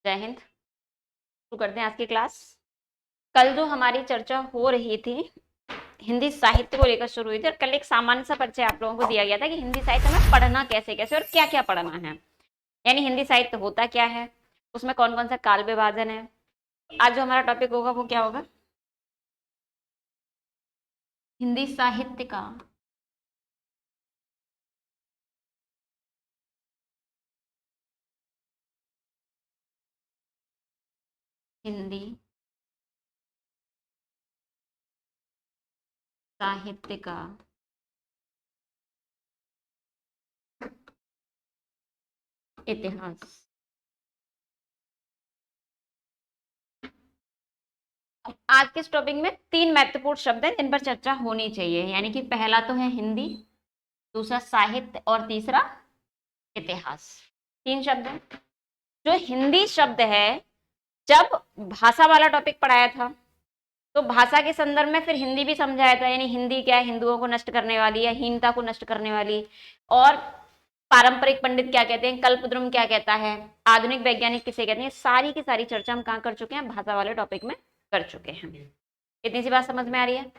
जय हिंद। शुरू करते हैं आज की क्लास। कल जो हमारी चर्चा हो रही थी हिंदी साहित्य को लेकर शुरू हुई थी और कल एक सामान्य सा परिचय आप लोगों को दिया गया था कि हिंदी साहित्य में पढ़ना कैसे कैसे और क्या क्या पढ़ना है, यानी हिंदी साहित्य होता क्या है, उसमें कौन कौन सा काल विभाजन है। आज जो हमारा टॉपिक होगा वो क्या होगा? हिंदी साहित्य का हिंदी साहित्य का इतिहास। आज के इस टॉपिक में 3 महत्वपूर्ण शब्द हैं जिन पर चर्चा होनी चाहिए, यानी कि पहला तो है हिंदी, दूसरा साहित्य और तीसरा इतिहास। 3 शब्द हैं। जो हिंदी शब्द है, जब भाषा वाला टॉपिक पढ़ाया था तो भाषा के संदर्भ में फिर हिंदी भी समझाया था, यानी हिंदी क्या है, हिंदुओं को नष्ट करने वाली या हीनता को नष्ट करने वाली, और पारंपरिक पंडित क्या कहते हैं, कल्पद्रुम क्या कहता है, आधुनिक वैज्ञानिक किसे कहते हैं, सारी की सारी चर्चा हम कहाँ कर चुके हैं, भाषा वाले टॉपिक में कर चुके हैं। इतनी सी बात समझ में आ रही है?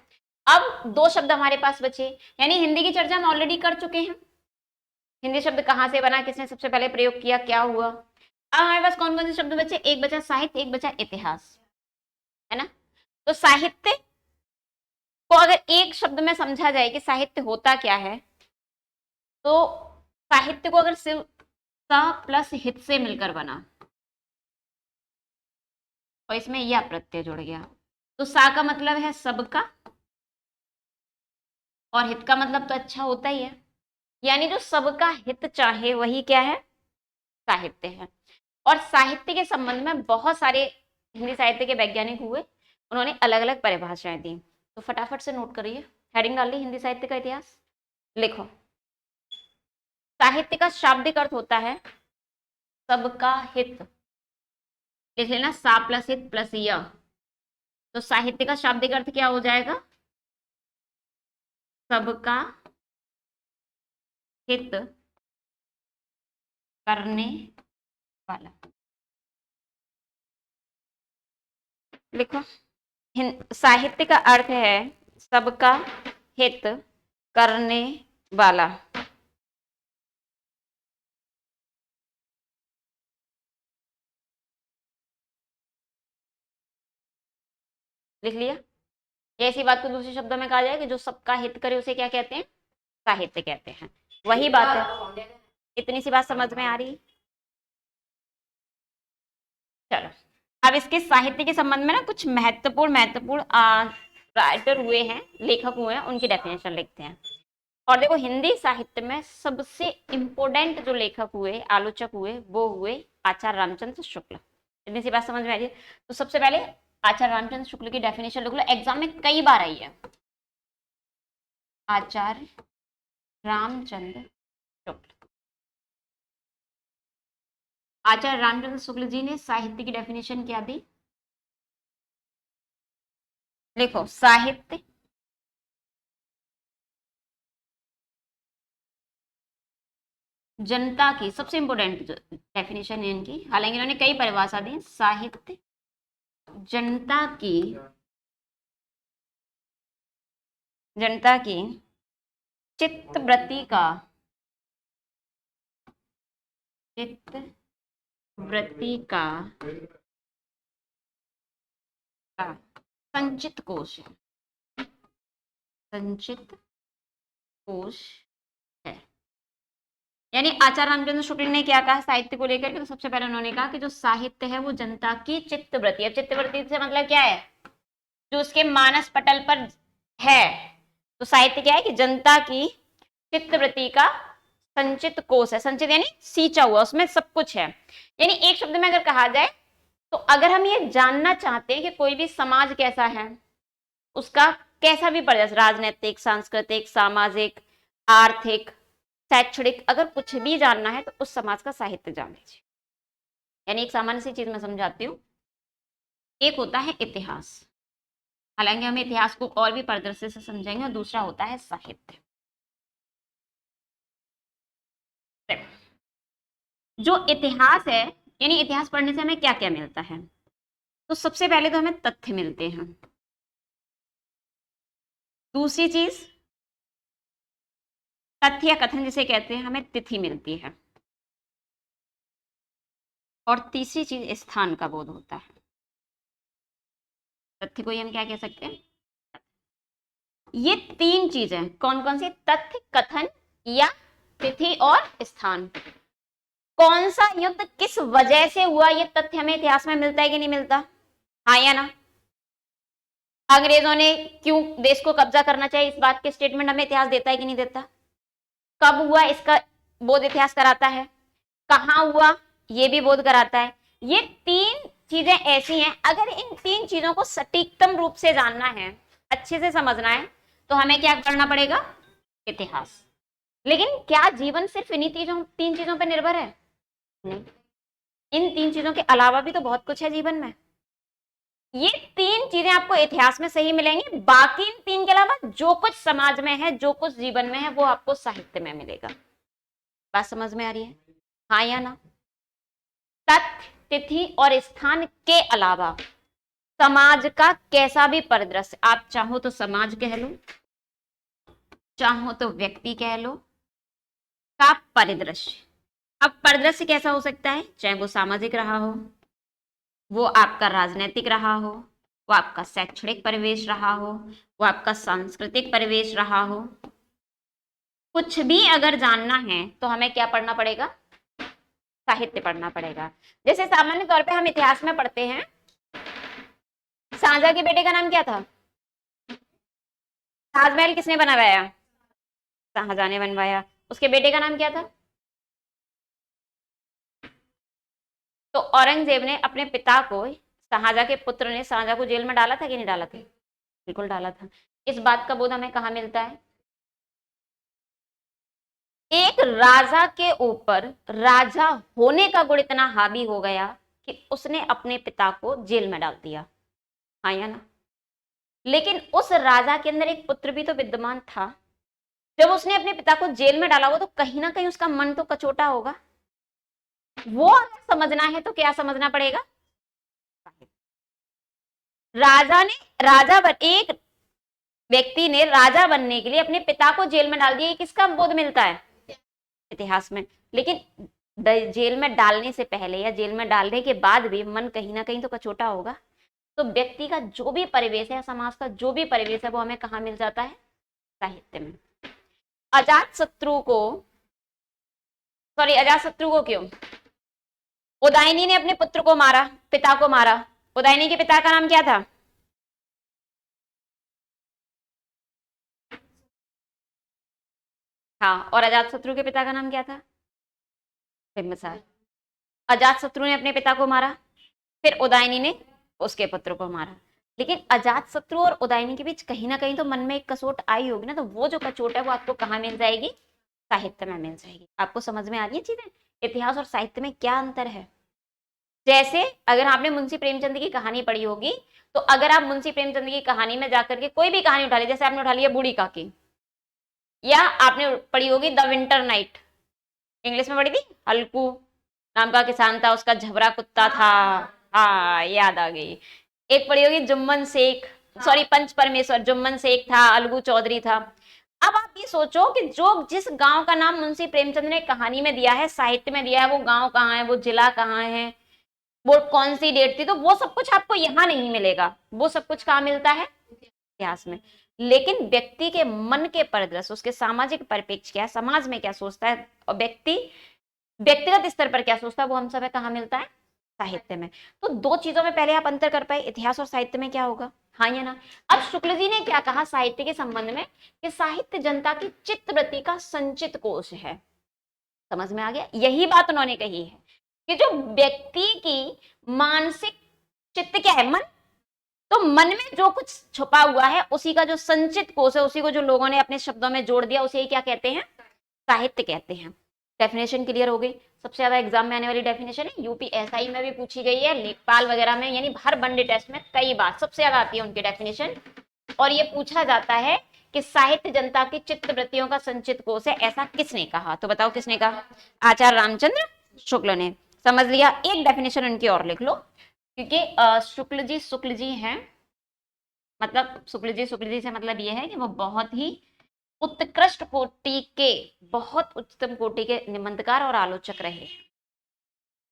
अब 2 शब्द हमारे पास बचे, यानी हिंदी की चर्चा हम ऑलरेडी कर चुके हैं। हिंदी शब्द कहाँ से बना, किसने सबसे पहले प्रयोग किया, क्या हुआ। अब हमारे पास कौन कौन से शब्द बचे? एक बचा साहित्य, एक बचा इतिहास, है ना। तो साहित्य को अगर एक शब्द में समझा जाए कि साहित्य होता क्या है, तो साहित्य को अगर सिर्फ सा प्लस हित से मिलकर बना और इसमें यह प्रत्यय जुड़ गया, तो सा का मतलब है सबका और हित का मतलब तो अच्छा होता ही है, यानी जो सबका हित चाहे वही क्या है, साहित्य है। और साहित्य के संबंध में बहुत सारे हिंदी साहित्य के वैज्ञानिक हुए, उन्होंने अलग अलग परिभाषाएं दी। तो फटाफट से नोट करिए, हेडिंग डाल ली हिंदी साहित्य का इतिहास। लिखो, साहित्य का शाब्दिक अर्थ होता है सबका हित। लिख लेना, सा प्लस हित प्लस य। तो साहित्य का शाब्दिक अर्थ क्या हो जाएगा? सबका हित करने वाला। लिखो, साहित्य का अर्थ है सबका हित करने वाला। लिख लिया? ऐसी बात को दूसरे शब्दों में कहा जाए कि जो सबका हित करे उसे क्या कहते हैं, साहित्य कहते हैं। वही बात है। इतनी सी बात समझ में आ रही? चलो, अब इसके साहित्य के संबंध में ना कुछ महत्वपूर्ण राइटर हुए हैं, लेखक हुए हैं, उनकी डेफिनेशन लिखते हैं। और देखो, हिंदी साहित्य में सबसे इंपोर्टेंट जो लेखक हुए, आलोचक हुए, वो हुए आचार्य रामचंद्र शुक्ल। इतनी सी बात समझ में आ रही है? तो सबसे पहले आचार्य रामचंद्र शुक्ल की डेफिनेशन लिख लो, एग्जाम में कई बार आई है। आचार्य रामचंद्र शुक्ल। आचार्य रामचंद्र शुक्ल जी ने साहित्य की डेफिनेशन क्या दी? देखो, साहित्य जनता की, सबसे इंपोर्टेंट डेफिनेशन है इनकी, हालांकि इन्होंने कई परिभाषा दी। साहित्य जनता की चित्त वृत्ति का संचित कोश है। यानी आचार्य रामचंद्र शुक्ल ने क्या कहा साहित्य को लेकर के? तो सबसे पहले उन्होंने कहा कि जो साहित्य है वो जनता की चित्त वृत्ति। अब चित्त वृत्ति से मतलब क्या है? जो उसके मानस पटल पर है। तो साहित्य क्या है कि जनता की चित्त वृत्ति का संचित कोश है। संचित यानी सींचा हुआ, उसमें सब कुछ है। यानी एक शब्द में अगर कहा जाए तो अगर हम ये जानना चाहते हैं कि कोई भी समाज कैसा है, उसका कैसा भी परिदृश्य, राजनीतिक, सांस्कृतिक, सामाजिक, आर्थिक, शैक्षणिक, अगर कुछ भी जानना है तो उस समाज का साहित्य जान लीजिए। यानी एक सामान्य सी चीज मैं समझाती हूँ। एक होता है इतिहास, हालांकि हम इतिहास को और भी परिदृश्य से समझेंगे, और दूसरा होता है साहित्य। जो इतिहास है, यानी इतिहास पढ़ने से हमें क्या क्या मिलता है? तो सबसे पहले तो हमें तथ्य मिलते हैं, दूसरी चीज तथ्य या कथन जिसे कहते हैं, हमें तिथि मिलती है, और तीसरी चीज स्थान का बोध होता है। तथ्य को हम क्या कह सकते हैं? ये तीन चीजें कौन कौन सी? तथ्य, कथन या तिथि और स्थान। कौन सा युद्ध किस वजह से हुआ, ये तथ्य हमें इतिहास में मिलता है कि नहीं मिलता? हाँ या ना? अंग्रेजों ने क्यों देश को कब्जा करना चाहिए, इस बात के स्टेटमेंट हमें इतिहास देता है कि नहीं देता? कब हुआ, इसका बोध इतिहास कराता है। कहाँ हुआ, ये भी बोध कराता है। ये तीन चीजें ऐसी हैं, अगर इन तीन चीजों को सटीकतम रूप से जानना है, अच्छे से समझना है, तो हमें क्या करना पड़ेगा? इतिहास। लेकिन क्या जीवन सिर्फ इन्हीं तीन चीजों पर निर्भर है? नहीं, इन तीन चीजों के अलावा भी तो बहुत कुछ है जीवन में। ये तीन चीजें आपको इतिहास में सही मिलेंगी, बाकी इन तीन के अलावा जो कुछ समाज में है, जो कुछ जीवन में है, वो आपको साहित्य में मिलेगा। बात समझ में आ रही है? हाँ या ना? तथ्य, तिथि और स्थान के अलावा समाज का कैसा भी परिदृश्य, आप चाहो तो समाज कह लो, चाहो तो व्यक्ति कह लो, का परिदृश्य। अब परिदृश्य कैसा हो सकता है? चाहे वो सामाजिक रहा हो, वो आपका राजनीतिक रहा हो, वो आपका शैक्षणिक परिवेश रहा हो, वो आपका सांस्कृतिक परिवेश रहा हो, कुछ भी अगर जानना है तो हमें क्या पढ़ना पड़ेगा? साहित्य पढ़ना पड़ेगा। जैसे सामान्य तौर पे हम इतिहास में पढ़ते हैं, शाहजहां के बेटे का नाम क्या था? ताजमहल किसने बनवाया? शाहजहां ने बनवाया। उसके बेटे का नाम क्या था? तो औरंगजेब ने अपने पिता को, शाहजहां के पुत्र ने शाहजहां को जेल में डाला था कि नहीं डाला था? बिल्कुल डाला था। इस बात का बोध हमें कहाँ मिलता है? एक राजा के ऊपर राजा होने का गुण इतना हावी हो गया कि उसने अपने पिता को जेल में डाल दिया। हाँ या ना? लेकिन उस राजा के अंदर एक पुत्र भी तो विद्यमान था। जब उसने अपने पिता को जेल में डाला, वो तो कहीं ना कहीं उसका मन तो कचोटा होगा। वो अगर समझना है तो क्या समझना पड़ेगा? एक व्यक्ति ने राजा बनने के लिए अपने पिता को जेल में डाल दिया, किसका बोध मिलता है? इतिहास में। लेकिन जेल में डालने से पहले या जेल में डालने के बाद भी मन कहीं ना कहीं तो कचोटा होगा। तो व्यक्ति का जो भी परिवेश है, समाज का जो भी परिवेश है, वो हमें कहाँ मिल जाता है? साहित्य में। अजात शत्रु को क्यों? उदयनी ने अपने पुत्र को मारा, पिता को मारा। उदयनी के पिता का नाम क्या था? हाँ, और अजात शत्रु के पिता का नाम क्या था? बिंबिसार। अजात शत्रु ने अपने पिता को मारा, फिर उदयनी ने उसके पुत्र को मारा। लेकिन अजात शत्रु और उदयनी के बीच कहीं ना कहीं तो मन में एक कसोट आई होगी ना, तो वो जो कचोट है वो आपको कहाँ मिल जाएगी? साहित्य में मिल जाएगी। आपको समझ में आ रही है चीजें? इतिहास और साहित्य में क्या अंतर है? जैसे अगर आपने मुंशी प्रेमचंद की कहानी पढ़ी होगी, तो अगर आप मुंशी प्रेमचंद की कहानी में जाकर के कोई भी कहानी उठा ली, जैसे आपने उठा लिया बूढ़ी काकी, या आपने पढ़ी होगी द विंटर नाइट, इंग्लिश में पढ़ी थी, हल्कू नाम का किसान था, उसका झबरा कुत्ता था। हाँ, याद आ गई। एक पढ़ी होगी जुम्मन शेख, सॉरी पंच परमेश्वर, जुम्मन शेख था, अलगू चौधरी था। अब आप ये सोचो कि जो जिस गांव का नाम मुंशी प्रेमचंद ने कहानी में दिया है, साहित्य में दिया है, वो गांव कहाँ है, वो जिला कहाँ है, वो कौन सी डेट थी, तो वो सब कुछ आपको यहाँ नहीं मिलेगा। वो सब कुछ कहाँ मिलता है? इतिहास में। लेकिन व्यक्ति के मन के परिदृश्य, उसके सामाजिक परिप्रेक्ष्य क्या है, समाज में क्या सोचता है, और व्यक्ति व्यक्तिगत स्तर पर क्या सोचता है, वो हम सब कहाँ मिलता है? साहित्य में। तो दो चीजों में पहले आप अंतर कर पाए, इतिहास और साहित्य में क्या होगा? हाँ या ना? अब शुक्ल जी ने क्या कहा साहित्य के संबंध में, कि साहित्य जनता की चित्तवृत्ति का संचित कोश है। समझ में आ गया? यही बात उन्होंने कही है कि जो व्यक्ति की मानसिक चित्त क्या है? मन। तो मन में जो कुछ छुपा हुआ है, उसी का जो संचित कोश है, उसी को जो लोगों ने अपने शब्दों में जोड़ दिया, उसे क्या कहते हैं? साहित्य कहते हैं। डेफिनेशन क्लियर हो गई? सबसे ज्यादा एग्जाम में आने वाली डेफिनेशन है, यूपीएसआई में भी पूछी गई है, लेखपाल वगैरह में, यानी हर वनडे टेस्ट में कई बार सबसे ज्यादा आती है उनकी डेफिनेशन। और ये पूछा जाता है कि साहित्य जनता की चित्त वृत्तियों का संचित कोश है, ऐसा किसने कहा? तो बताओ किसने कहा? आचार्य रामचंद्र शुक्ल ने। समझ लिया। एक डेफिनेशन इनकी और लिख लो, क्योंकि शुक्ल जी हैं, मतलब शुक्ल जी से मतलब ये है कि वो बहुत ही उत्कृष्ट कोटि के, बहुत उच्चतम कोटि के निबंधकार और आलोचक रहे।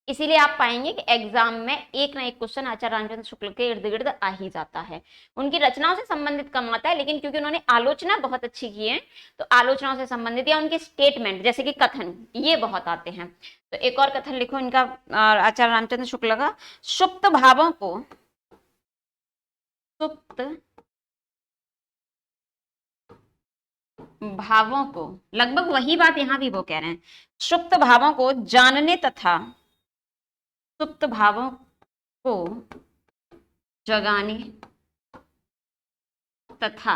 इसीलिए आप पाएंगे कि एग्जाम में एक ना एक क्वेश्चन आचार्य रामचंद्र शुक्ल के इर्द गिर्द आ ही जाता है। उनकी रचनाओं से संबंधित कम आता है, लेकिन क्योंकि उन्होंने आलोचना बहुत अच्छी की है, तो आलोचनाओं से संबंधित या उनके स्टेटमेंट जैसे कि कथन, ये बहुत आते हैं। तो एक और कथन लिखो इनका, आचार्य रामचंद्र शुक्ल का, सुप्त भावों को, सुप्त भावों को, लगभग वही बात यहां भी वो कह रहे हैं, सुप्त भावों को जानने तथा सुप्त भावों को जगाने तथा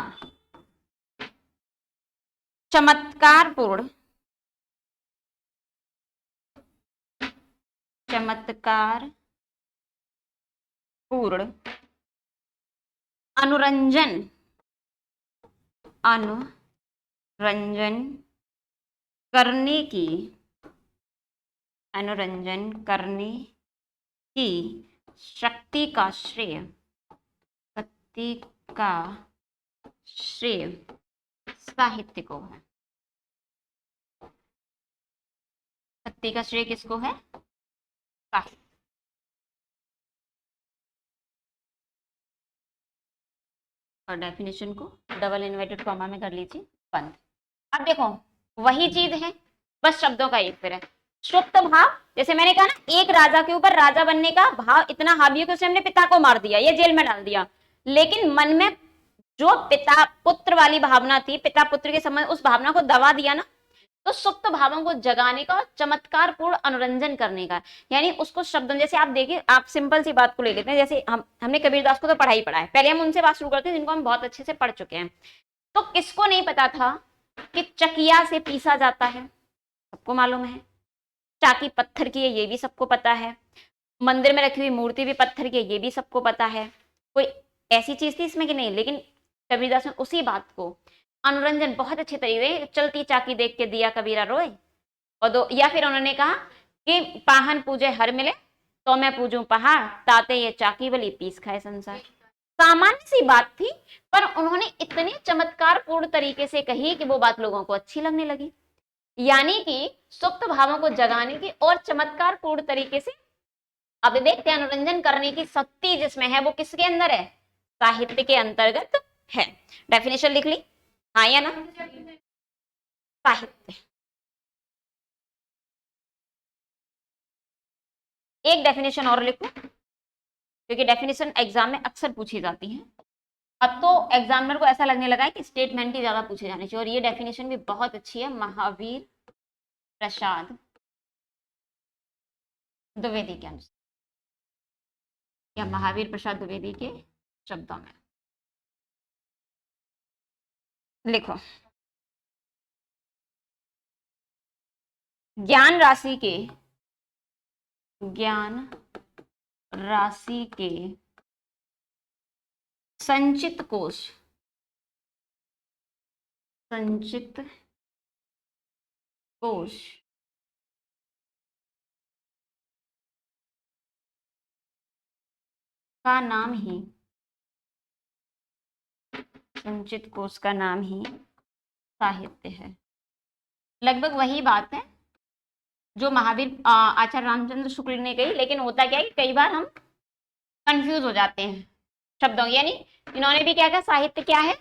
चमत्कारपूर्ण अनुरंजन अनुरंजन करने की अनुरंजन करने की शक्ति का श्रेय साहित्य को है। शक्ति का श्रेय किसको है? साहित्य। और डेफिनेशन को डबल इन्वर्टेड कॉमा में कर लीजिए बंद। अब देखो वही चीज है, बस शब्दों का एक फिर है। सुप्त भाव, जैसे मैंने कहा ना, एक राजा के ऊपर राजा बनने का भाव इतना हावी है कि उसने अपने पिता को मार दिया, ये जेल में डाल दिया, लेकिन मन में जो पिता पुत्र वाली भावना थी, पिता पुत्र के संबंध, उस भावना को दबा दिया ना, तो सुप्त भावों को जगाने का और चमत्कार पूर्ण अनुरंजन करने का, यानी उसको शब्दों, जैसे आप देखिए, आप सिंपल सी बात को ले लेते हैं, जैसे हमने कबीरदास को तो पढ़ा ही पढ़ा है, पहले हम उनसे बात शुरू करते हैं जिनको हम बहुत अच्छे से पढ़ चुके हैं। तो किसको नहीं पता था कि चकिया से पीसा जाता है? सबको मालूम है। चाकी पत्थर की है, ये भी सबको पता है। मंदिर में रखी हुई मूर्ति भी पत्थर की है, ये भी सबको पता है। कोई ऐसी चीज थी इसमें कि नहीं? लेकिन कबीरदास ने उसी बात को अनुरंजन बहुत अच्छे तरीके, चलती चाकी देख के दिया कबीरा रोए, और दो, या फिर उन्होंने कहा कि पाहन पूजे हर मिले, तो मैं पूजूं पहाड़, ताते ये चाकी वाली पीस खाए संसार। सामान्य सी बात थी, पर उन्होंने इतने चमत्कारपूर्ण तरीके से कही कि वो बात लोगों को अच्छी लगने लगी। यानी कि सुप्त भावों को जगाने की और चमत्कारपूर्ण तरीके से अभिव्यक्ति अनुरंजन करने की शक्ति जिसमें है, वो किसके अंदर है? साहित्य के अंतर्गत है। डेफिनेशन लिख ली, हाँ या ना? साहित्य। एक डेफिनेशन और लिखो, क्योंकि डेफिनेशन एग्जाम में अक्सर पूछी जाती है। अब तो एग्जामिनर को ऐसा लगने लगा है कि स्टेटमेंट ही ज्यादा पूछे जाने चाहिए, और ये डेफिनेशन भी बहुत अच्छी है, महावीर प्रसाद द्विवेदी के अनुसार, या महावीर प्रसाद द्विवेदी के शब्दों में लिखो। ज्ञान राशि के संचित कोश का नाम ही संचित कोश का नाम ही साहित्य है। लगभग वही बात है जो महावीर आचार्य रामचंद्र शुक्ल ने कही, लेकिन होता क्या है कि कई बार हम कंफ्यूज हो जाते हैं शब्दों, यानी इन्होंने भी क्या कहा, साहित्य क्या है?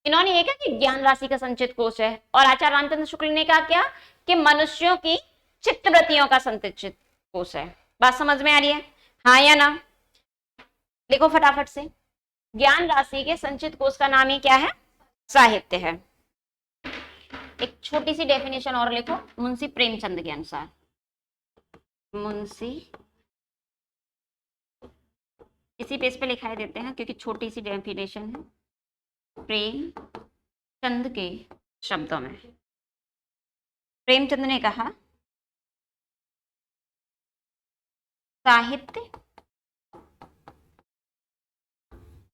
इन्होंने ये कहा कि ज्ञान राशि का संचित कोश है, और आचार्य रामचंद्र शुक्ल ने कहा क्या, कि मनुष्यों की चित्तवृत्तियों का संचित कोश है। बात समझ में आ रही है, हाँ या ना? लिखो फटाफट से। ज्ञान राशि के संचित कोश का नाम ही क्या है? साहित्य है। एक छोटी सी डेफिनेशन और लिखो, मुंशी प्रेमचंद के अनुसार, मुंशी, इसी पेज पे लिखाई देते हैं क्योंकि छोटी सी डेफिनेशन है, प्रेमचंद के शब्दों में। प्रेमचंद ने कहा, साहित्य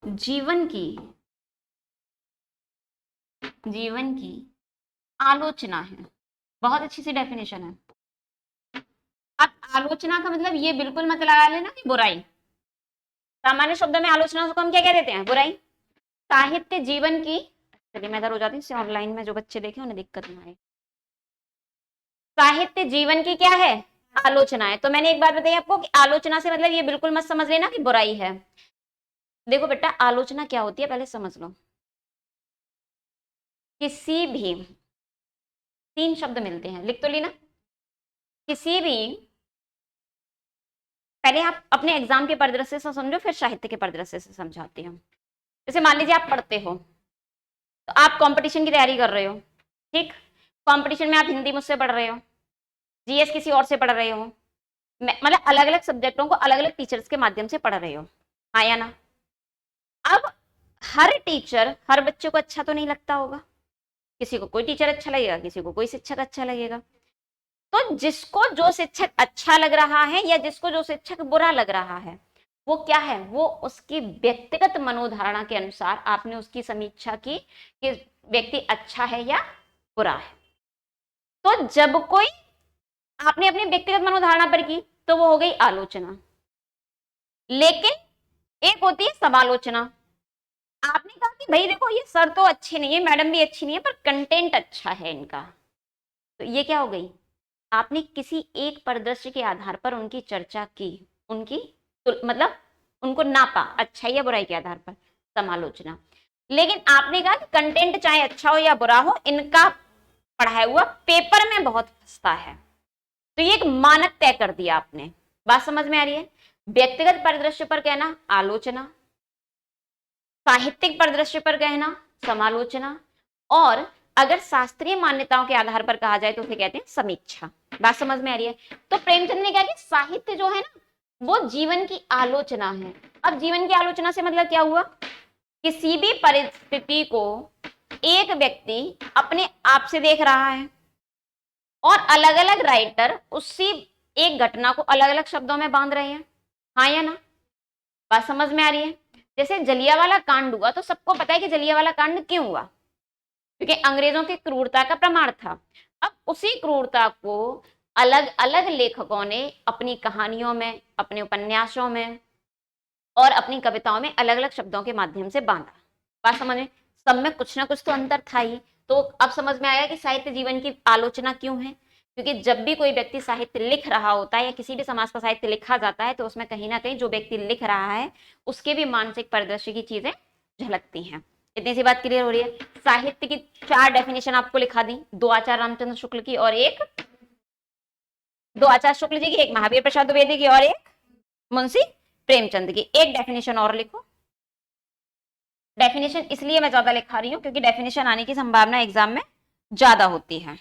जीवन की आलोचना है। बहुत अच्छी सी डेफिनेशन है। अब आलोचना का मतलब ये बिल्कुल मत लगा लेना कि बुराई। सामान्य शब्दों में आलोचना को हम क्या कह देते हैं? बुराई। साहित्य जीवन की, चलिए मैं इधर हो जाती हूँ, ऑनलाइन में जो बच्चे देखे उन्हें दिक्कत ना आए। साहित्य जीवन की क्या है? आलोचना है। तो मैंने एक बात बताई आपको कि आलोचना से मतलब ये बिल्कुल मत समझ लेना कि बुराई है। देखो बेटा, आलोचना क्या होती है पहले समझ लो। किसी भी, तीन शब्द मिलते हैं, लिख तो ली ना। किसी भी, पहले आप अपने एग्जाम के परिदृश्य से समझो, फिर साहित्य के परिदृश्य से समझाती हूँ। जैसे मान लीजिए आप पढ़ते हो, तो आप कंपटीशन की तैयारी कर रहे हो, ठीक। कंपटीशन में आप हिंदी मुझसे पढ़ रहे हो, जीएस किसी और से पढ़ रहे हो, मतलब अलग अलग सब्जेक्टों को अलग अलग टीचर्स के माध्यम से पढ़ रहे हो, हाँ या ना। अब हर टीचर हर बच्चे को अच्छा तो नहीं लगता होगा। किसी को कोई टीचर अच्छा लगेगा, किसी को कोई शिक्षक अच्छा लगेगा। तो जिसको जो शिक्षक अच्छा लग रहा है या जिसको जो शिक्षक बुरा लग रहा है, वो क्या है, वो उसकी व्यक्तिगत मनोधारणा के अनुसार आपने उसकी समीक्षा की कि व्यक्ति अच्छा है या बुरा है। तो जब कोई, आपने अपनी व्यक्तिगत मनोधारणा पर की तो वो हो गई आलोचना। लेकिन एक होती है समालोचना। आपने कहा कि भाई देखो ये सर तो अच्छे नहीं है, मैडम भी अच्छी नहीं है, पर कंटेंट अच्छा है इनका, तो ये क्या हो गई, आपने किसी एक परिदृश्य के आधार पर उनकी चर्चा की, उनकी मतलब उनको नापा अच्छाई या बुराई के आधार पर, समालोचना। लेकिन आपने कहा कि कंटेंट चाहे अच्छा हो या बुरा हो, इनका पढ़ाया हुआ पेपर में बहुत फंसता है, तो ये एक मानक तय कर दिया आपने। बात समझ में आ रही है? व्यक्तिगत परिदृश्य पर कहना आलोचना, साहित्यिक परिदृश्य पर कहना समालोचना, और अगर शास्त्रीय मान्यताओं के आधार पर कहा जाए तो उसे कहते हैं समीक्षा। बात समझ में आ रही है? तो प्रेमचंद ने कहा कि साहित्य जो है ना, वो जीवन की आलोचना है। अब जीवन की आलोचना से मतलब क्या हुआ, किसी भी परिस्थिति को एक व्यक्ति अपने आप से देख रहा है और अलग अलग राइटर उसी एक घटना को अलग अलग शब्दों में बांध रहे हैं, हाँ या ना। बात समझ में आ रही है? जैसे जलियांवाला कांड हुआ तो सबको पता है कि जलियांवाला कांड क्यों हुआ, क्योंकि अंग्रेजों की क्रूरता का प्रमाण था। अब उसी क्रूरता को अलग अलग लेखकों ने अपनी कहानियों में, अपने उपन्यासों में और अपनी कविताओं में अलग अलग शब्दों के माध्यम से बांधा। बात समझ में? सब में कुछ ना कुछ तो अंतर था ही। तो अब समझ में आया कि साहित्य जीवन की आलोचना क्यों है, क्योंकि जब भी कोई व्यक्ति साहित्य लिख रहा होता है या किसी भी समाज का साहित्य लिखा जाता है, तो उसमें कहीं ना कहीं जो व्यक्ति लिख रहा है उसके भी मानसिक परिदृश्य की चीजें झलकती हैं। इतनी सी बात क्लियर हो रही है? साहित्य की चार डेफिनेशन आपको लिखा दी, दो आचार्य रामचंद्र शुक्ल की और एक, दो आचार्य शुक्ल जी की, एक महावीर प्रसाद द्विवेदी की और एक मुंशी प्रेमचंद की। एक डेफिनेशन और लिखो। डेफिनेशन इसलिए मैं ज्यादा लिखा रही हूं क्योंकि डेफिनेशन आने की संभावना एग्जाम में ज्यादा होती है।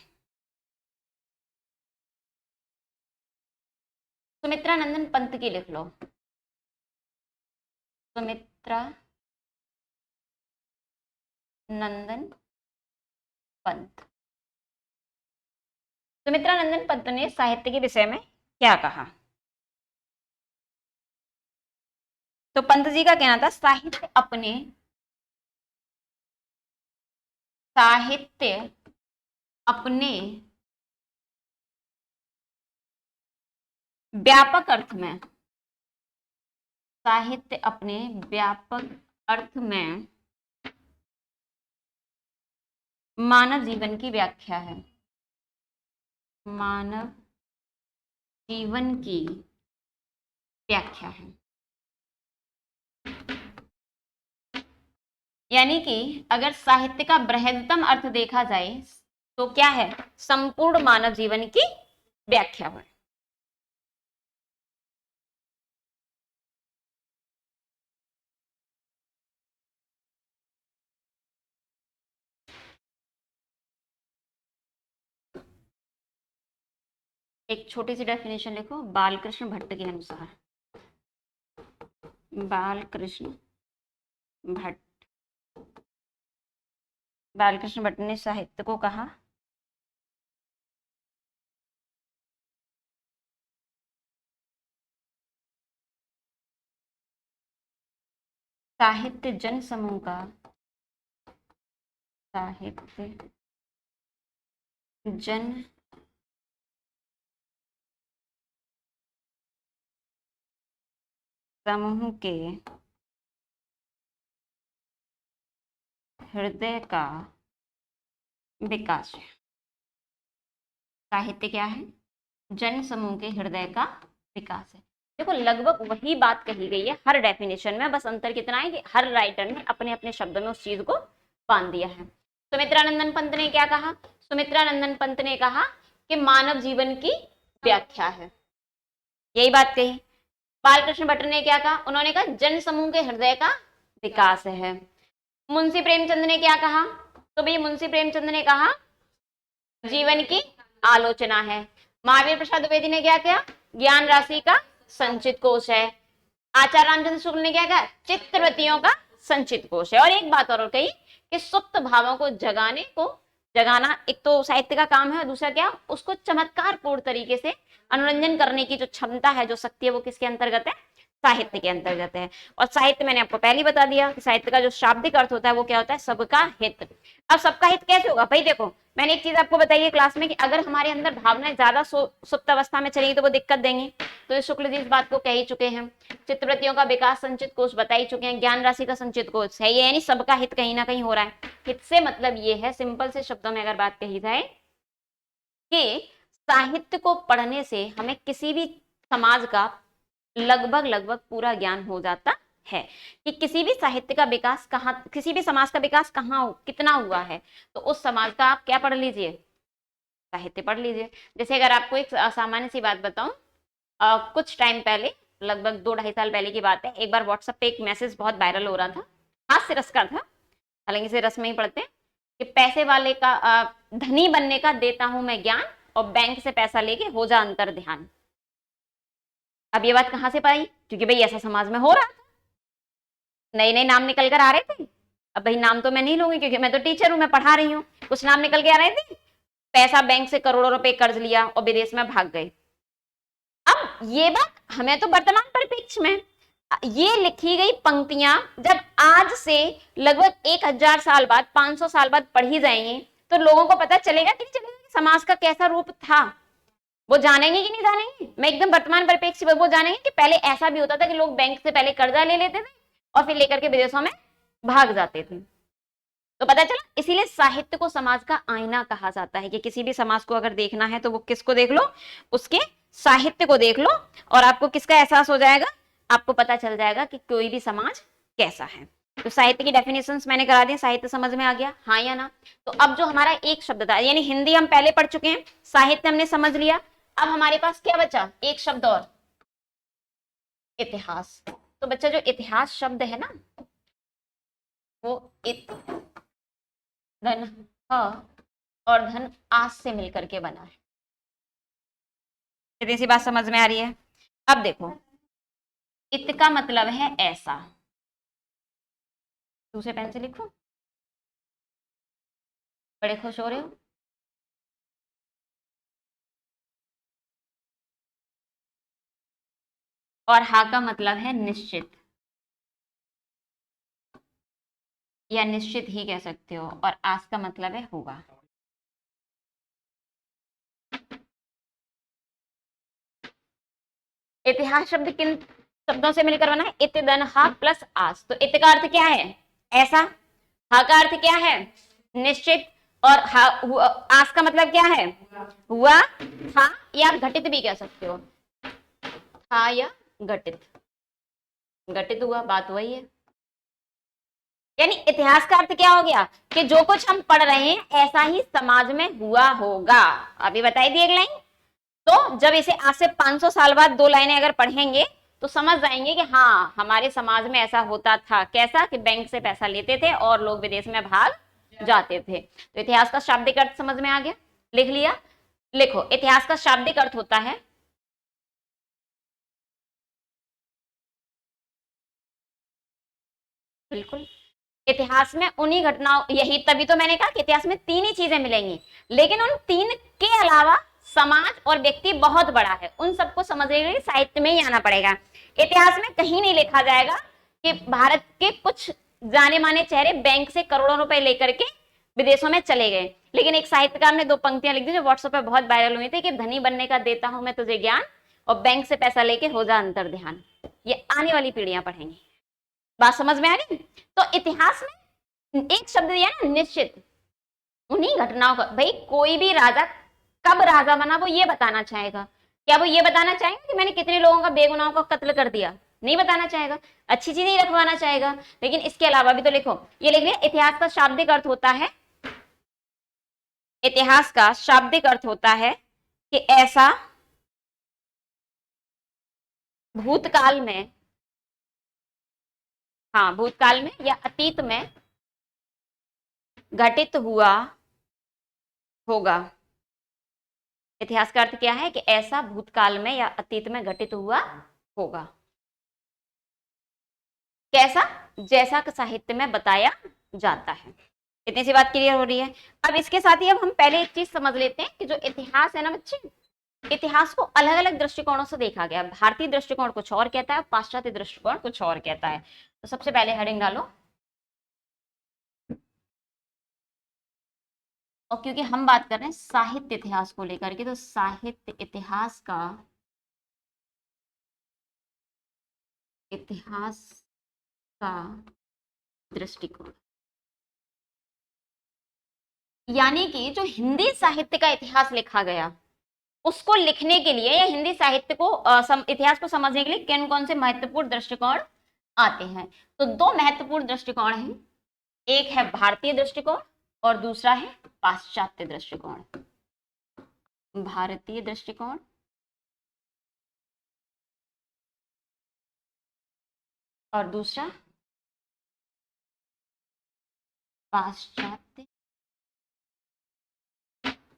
सुमित्रा नंदन पंत की लिख लो। सुमित्रा नंदन पंत। सुमित्रा नंदन पंत ने साहित्य के विषय में क्या कहा? तो पंत जी का कहना था, साहित्य अपने व्यापक अर्थ में, साहित्य अपने व्यापक अर्थ में मानव जीवन की व्याख्या है, मानव जीवन की व्याख्या है। यानी कि अगर साहित्य का बृहत्तम अर्थ देखा जाए तो क्या है, संपूर्ण मानव जीवन की व्याख्या है। एक छोटी सी डेफिनेशन लिखो बालकृष्ण भट्ट के अनुसार। बालकृष्ण भट्ट, बालकृष्ण भट्ट ने साहित्य को कहा, साहित्य जन समूह का, साहित्य जन समूह के हृदय का विकास है। साहित्य क्या है? जन समूह के हृदय का विकास है। देखो लगभग वही बात कही गई है हर डेफिनेशन में, बस अंतर कितना है कि हर राइटर ने अपने अपने शब्दों में उस चीज को बांध दिया है। सुमित्रानंदन पंत ने क्या कहा? सुमित्रानंदन पंत ने कहा कि मानव जीवन की व्याख्या है, यही बात कही। बालकृष्ण भट्ट ने क्या कहा? उन्होंने कहा जन समूह के हृदय का विकास है। मुंशी प्रेमचंद ने क्या कहा? तो भाई मुंशी प्रेमचंद ने कहा जीवन की आलोचना है। महावीर प्रसाद द्विवेदी ने क्या किया? ज्ञान राशि का संचित कोश है। आचार्य रामचंद्र शुक्ल ने क्या कहा? चित्तवृत्तियों का संचित कोश है। और एक बात और कही कि सुप्त भावों को जगाना एक तो साहित्य का काम है, और दूसरा क्या? उसको चमत्कारपूर्ण तरीके से अनुरंजन करने की जो क्षमता है, जो शक्ति है, वो किसके अंतर्गत है? साहित्य के अंतर्गत है। और साहित्य मैंने आपको पहले बता दिया कि साहित्य का जो शाब्दिक अर्थ होता है वो क्या होता है? सबका हित। अब सबका हित कैसे होगा भाई? देखो मैंने एक चीज आपको बताई है क्लास में कि अगर हमारे अंदर भावनाएं ज्यादा सुप्त अवस्था में चलेंगी तो वो दिक्कत देंगी। तो ये शुक्ल जी इस बात को कह ही चुके हैं। चित्तवृत्तियों का विकास संचित कोश बता ही चुके हैं। ज्ञान राशि का संचित कोश है, ये यानी सबका हित कहीं ना कहीं हो रहा है। हित से मतलब ये है, सिंपल से शब्दों में अगर बात कही जाए, कि साहित्य को पढ़ने से हमें किसी भी समाज का लगभग पूरा ज्ञान हो जाता है कि किसी भी साहित्य का विकास कहाँ, किसी भी समाज का विकास कहाँ कितना हुआ है। तो उस समाज का आप क्या पढ़ लीजिए? साहित्य पढ़ लीजिए। जैसे अगर आपको एक सामान्य सी बात बताऊं, कुछ टाइम पहले, लगभग 2-2.5 साल पहले की बात है, एक बार व्हाट्सएप पे एक मैसेज बहुत वायरल हो रहा था, हास्य रस का था, हालांकि इसे रस में ही पढ़ते हैं, कि पैसे वाले का धनी बनने का देता हूं मैं ज्ञान, और बैंक से पैसा लेके हो जा अंतर ध्यान। अब ये बात कहां से पाई? क्योंकि भाई ऐसा समाज में हो रहा था, नए नए नाम निकल कर आ रहे थे। अब भाई नाम तो मैं नहीं लूंगी क्योंकि मैं तो टीचर हूं, मैं पढ़ा रही हूँ। कुछ नाम निकल के आ रहे थे, पैसा बैंक से करोड़ों रुपए कर्ज लिया और विदेश में भाग गए। अब ये बात हमें तो वर्तमान परिप्रेक्ष्य में ये लिखी गई पंक्तियां जब आज से लगभग 1000 साल बाद, 500 साल बाद पढ़ी जाएंगी, तो लोगों को पता चलेगा कि नहीं चलेगा कि समाज का कैसा रूप था? वो जानेंगे कि नहीं जानेंगे? मैं एकदम वर्तमान परिप्रेक्ष्य में, वो जानेंगे कि पहले ऐसा भी होता था कि लोग बैंक से पहले कर्जा ले लेते थे और फिर लेकर के विदेशों में भाग जाते थे। तो पता चला, इसीलिए साहित्य को समाज का आईना कहा जाता है कि किसी भी समाज को अगर देखना है तो वो किसको देख लो? उसके साहित्य को देख लो, और आपको किसका एहसास हो जाएगा? आपको पता चल जाएगा कि कोई भी समाज कैसा है। तो साहित्य की डेफिनेशंस मैंने करा दी, साहित्य समझ में आ गया, हाँ या ना? तो अब जो हमारा एक शब्द था, यानी हिंदी हम पहले पढ़ चुके हैं, साहित्य हमने समझ लिया, अब हमारे पास क्या बचा? एक शब्द और, इतिहास। तो बच्चा जो इतिहास शब्द है ना, वो इत धन ह और धन आस से मिलकर के बना है। इतनी सी बात समझ में आ रही है? अब देखो, इत का मतलब है ऐसा, दूसरे पेन से लिखो, बड़े खुश हो रहे हो। और हा का मतलब है निश्चित, या निश्चित ही कह सकते हो, और आस का मतलब है होगा। इतिहास शब्द किन शब्दों से मिलकर बना है? इत धन हा प्लस आस। तो इत का अर्थ क्या है? ऐसा। हा का अर्थ क्या है? निश्चित। और हा आस का मतलब क्या है? हुआ, था, या घटित भी कह सकते हो, था या घटित, घटित हुआ, बात वही है। यानी इतिहास का अर्थ क्या हो गया? कि जो कुछ हम पढ़ रहे हैं ऐसा ही समाज में हुआ होगा। अभी बताई दी एक लाइन। तो जब इसे आज से 500 साल बाद 2 लाइनें अगर पढ़ेंगे तो समझ जाएंगे कि हाँ, हमारे समाज में ऐसा होता था। कैसा? कि बैंक से पैसा लेते थे और लोग विदेश में भाग जाते थे। तो इतिहास का शाब्दिक अर्थ समझ में आ गया? लिख लिया? लिखो, इतिहास का शाब्दिक अर्थ होता है बिल्कुल, इतिहास में उन्हीं घटनाओं, यही तभी तो मैंने कहा कि इतिहास में 3 ही चीजें मिलेंगी, लेकिन उन 3 के अलावा समाज और व्यक्ति बहुत बड़ा है, उन सबको समझने के लिए साहित्य में ही आना पड़ेगा। इतिहास में कहीं नहीं लिखा जाएगा कि भारत के कुछ जाने माने चेहरे बैंक से करोड़ों रुपए लेकर के विदेशों में चले गए, लेकिन एक साहित्यकार ने 2 पंक्तियां लिख दी जो व्हाट्सएप पे बहुत वायरल हुई थी कि धनी बनने का देता हूं मैं तुझे ज्ञान, और बैंक से पैसा लेके हो जा अंतर ध्यान। ये आने वाली पीढ़ियां पढ़ेंगी। बात समझ में आ गई? तो इतिहास में एक शब्द दिया ना, निश्चित, उन्हीं घटनाओं का, भाई कोई भी राजा कब राजा बना वो ये बताना चाहेगा। क्या वो ये बताना चाहेगा कि मैंने कितने लोगों का बेगुनाहों का कत्ल कर दिया? नहीं बताना चाहेगा, अच्छी चीज नहीं रखवाना चाहेगा। लेकिन इसके अलावा भी तो लिखो, ये लिख लिया, इतिहास का शाब्दिक अर्थ होता है, इतिहास का शाब्दिक अर्थ होता है कि ऐसा भूतकाल में, हाँ भूतकाल में या अतीत में घटित हुआ होगा। इतिहास का अर्थ क्या है कि ऐसा भूतकाल में या अतीत में घटित हुआ होगा। कैसा? जैसा कि साहित्य में बताया जाता है। इतनी सी बात क्लियर हो रही है। अब इसके साथ ही अब हम पहले एक चीज समझ लेते हैं कि जो इतिहास है ना बच्चे, इतिहास को अलग अलग दृष्टिकोणों से देखा गया। भारतीय दृष्टिकोण कुछ और कहता है, पाश्चात्य दृष्टिकोण कुछ और कहता है। तो सबसे पहले हेडिंग डालो, और क्योंकि हम बात कर रहे हैं साहित्य इतिहास को लेकर के, तो साहित्य इतिहास का, इतिहास का दृष्टिकोण, यानी कि जो हिंदी साहित्य का इतिहास लिखा गया उसको लिखने के लिए या हिंदी साहित्य को इतिहास को समझने के लिए किन कौन से महत्वपूर्ण दृष्टिकोण आते हैं। तो दो महत्वपूर्ण दृष्टिकोण हैं, एक है भारतीय दृष्टिकोण और दूसरा है पाश्चात्य दृष्टिकोण। भारतीय दृष्टिकोण और दूसरा पाश्चात्य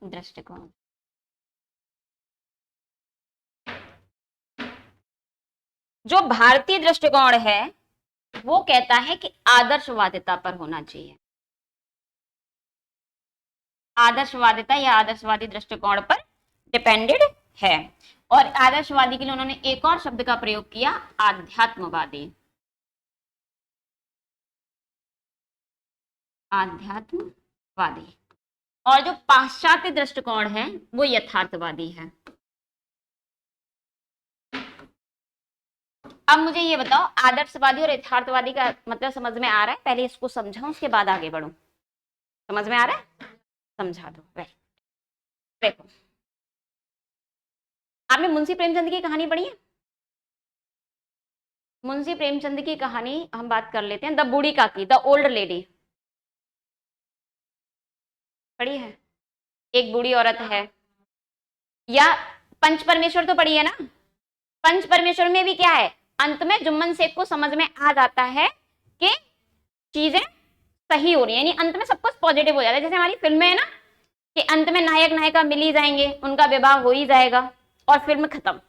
दृष्टिकोण। जो भारतीय दृष्टिकोण है वो कहता है कि आदर्शवादिता पर होना चाहिए, आदर्शवादिता या आदर्शवादी दृष्टिकोण पर डिपेंडेड है। और आदर्शवादी के लिए उन्होंने एक और शब्द का प्रयोग किया, आध्यात्मवादी। आध्यात्मवादी। और जो पाश्चात्य दृष्टिकोण है वो यथार्थवादी है। अब मुझे ये बताओ, आदर्शवादी और यथार्थवादी का मतलब समझ में आ रहा है? पहले इसको समझाऊं उसके बाद आगे बढ़ूं। समझ में आ रहा है? समझा दो। वेरी, देखो, आपने मुंशी प्रेमचंद की कहानी पढ़ी है? मुंशी प्रेमचंद की कहानी हम बात कर लेते हैं, द बूढ़ी काकी, द ओल्ड लेडी, पढ़ी है? एक बूढ़ी औरत है, या पंच परमेश्वर तो पढ़ी है ना? पंच परमेश्वर में भी क्या है, अंत में जुम्मन शेख को समझ में आ जाता है कि चीजें सही हो रही है, यानी अंत में सब कुछ पॉजिटिव हो जाता है। जैसे हमारी फिल्म है ना कि अंत में नायक नायिका मिल ही जाएंगे, उनका विवाह हो ही जाएगा और फिल्म खत्म।